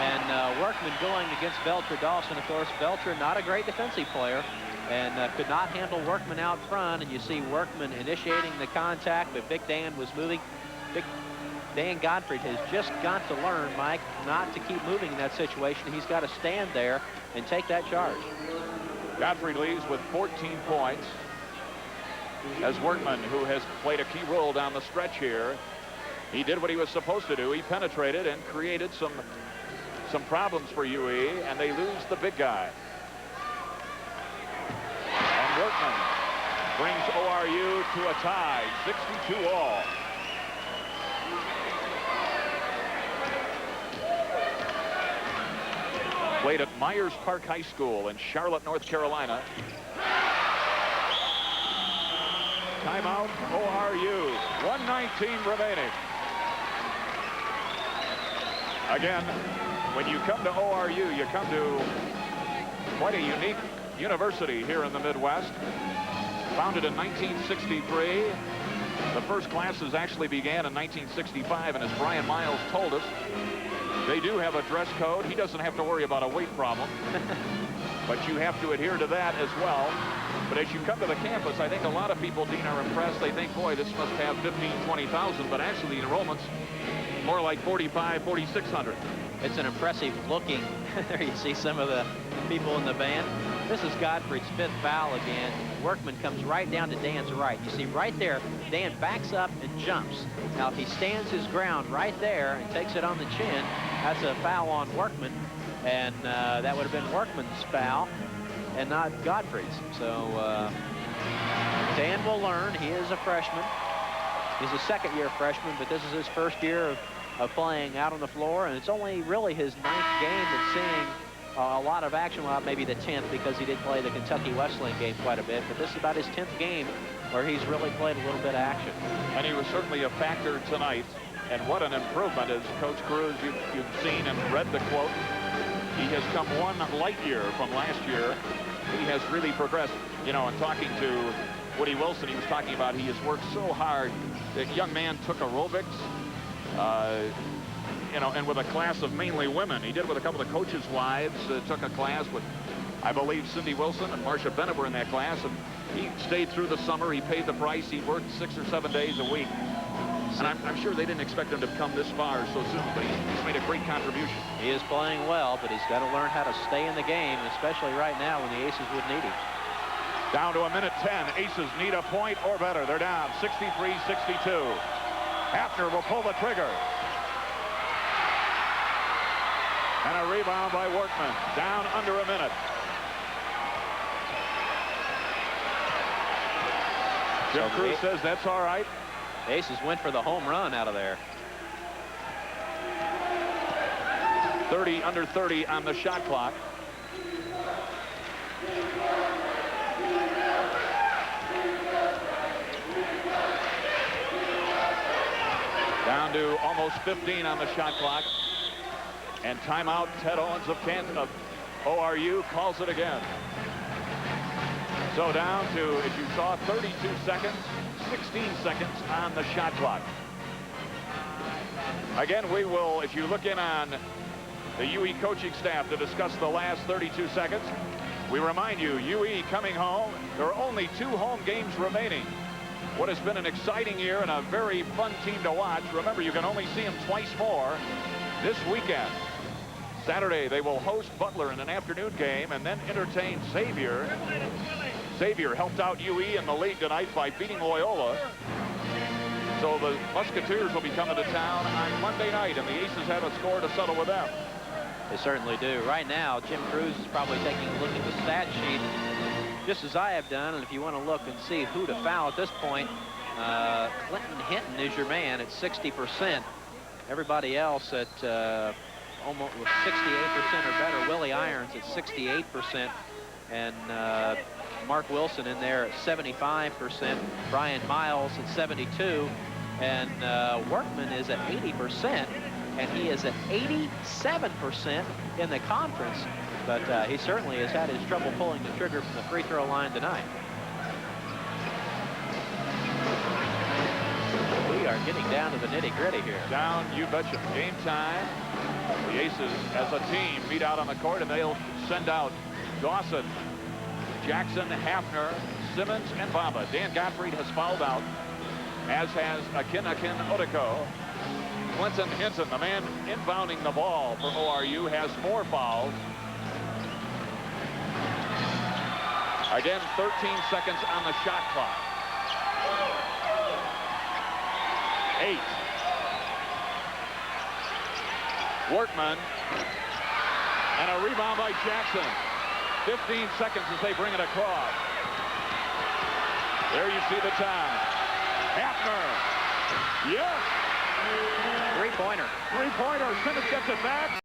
And Workman going against Belcher Dawson. Of course, Belcher not a great defensive player, and could not handle Workman out front. And you see Workman initiating the contact, but Big Dan was moving. Big Dan Gottfried has just got to learn, Mike, not to keep moving in that situation. He's got to stand there and take that charge. Gottfried leads with 14 points. As Workman, who has played a key role down the stretch here, he did what he was supposed to do. He penetrated and created some problems for UE, and they lose the big guy. And Workman brings ORU to a tie, 62 all. Played at Myers Park High School in Charlotte, North Carolina. Timeout, ORU. 1:19 remaining. Again, when you come to ORU, you come to quite a unique university here in the Midwest. Founded in 1963. The first classes actually began in 1965, and as Brian Miles told us, they do have a dress code. He doesn't have to worry about a weight problem, but you have to adhere to that as well. But as you come to the campus, I think a lot of people, Dean, are impressed. They think, boy, this must have 15,000, 20,000, but actually the enrollment's more like 4,500, 4,600. It's an impressive looking. There you see some of the people in the band. This is Gottfried's 5th foul again. Workman comes right down to Dan's right. You see right there, Dan backs up and jumps. Now, if he stands his ground right there and takes it on the chin, that's a foul on Workman. And that would have been Workman's foul and not Gottfried's. So Dan will learn. He is a freshman. He's a second-year freshman, but this is his first year of playing out on the floor, and it's only really his 9th game of seeing a lot of action. Well, maybe the 10th, because he did play the Kentucky Wesleyan game quite a bit, but this is about his 10th game where he's really played a little bit of action. And he was certainly a factor tonight, and what an improvement. As Coach Cruz, you've seen and read the quote, he has come 1 light year from last year. He has really progressed. You know, and talking to Woody Wilson, he was talking about he has worked so hard. The young man took aerobics, you know, and with a class of mainly women. He did with a couple of coaches' wives, took a class with, I believe, Cindy Wilson and Marcia Bennett were in that class, and he stayed through the summer. He paid the price. He worked 6 or 7 days a week. And I'm sure they didn't expect him to come this far so soon, but he's made a great contribution. He is playing well, but he's got to learn how to stay in the game, especially right now when the Aces would need him. Down to 1:10. Aces need a point or better. They're down 63-62. Hafner will pull the trigger. And a rebound by Workman. Down under a minute. Jim Cruz says that's all right. The Aces went for the home run out of there. 30 under 30 on the shot clock. Down to almost 15 on the shot clock. And timeout. Ted Owens of ORU calls it again. So down to, as you saw, 32 seconds, 16 seconds on the shot clock. Again, we will, if you look in on the UE coaching staff to discuss the last 32 seconds, we remind you, UE coming home. There are only 2 home games remaining. What has been an exciting year and a very fun team to watch. Remember, you can only see them twice more this weekend. Saturday, they will host Butler in an afternoon game and then entertain Xavier. Xavier helped out UE in the league tonight by beating Loyola. So the Musketeers will be coming to town on Monday night, and the Aces have a score to settle with them. They certainly do. Right now, Jim Cruz is probably taking a look at the stat sheet, just as I have done. And if you want to look and see who to foul at this point, Clinton Hinton is your man at 60%. Everybody else at almost 68% or better. Willie Irons at 68%. And Mark Wilson in there at 75%. Brian Miles at 72%. And Workman is at 80%. And he is at 87% in the conference. But he certainly has had his trouble pulling the trigger from the free throw line tonight. We are getting down to the nitty-gritty here. Down, you betcha. Game time. The Aces, as a team, meet out on the court, and they'll send out Dawson, Jackson, Hafner, Simmons, and Bamba. Dan Gottfried has fouled out, as has Akin Odeko. Clinton Hinton, the man inbounding the ball for ORU, has 4 fouls. Again, 13 seconds on the shot clock. 8. Workman. And a rebound by Jackson. 15 seconds as they bring it across. There you see the time. Hafner. Yes. Three-pointer. Three-pointer. Simmons gets it back.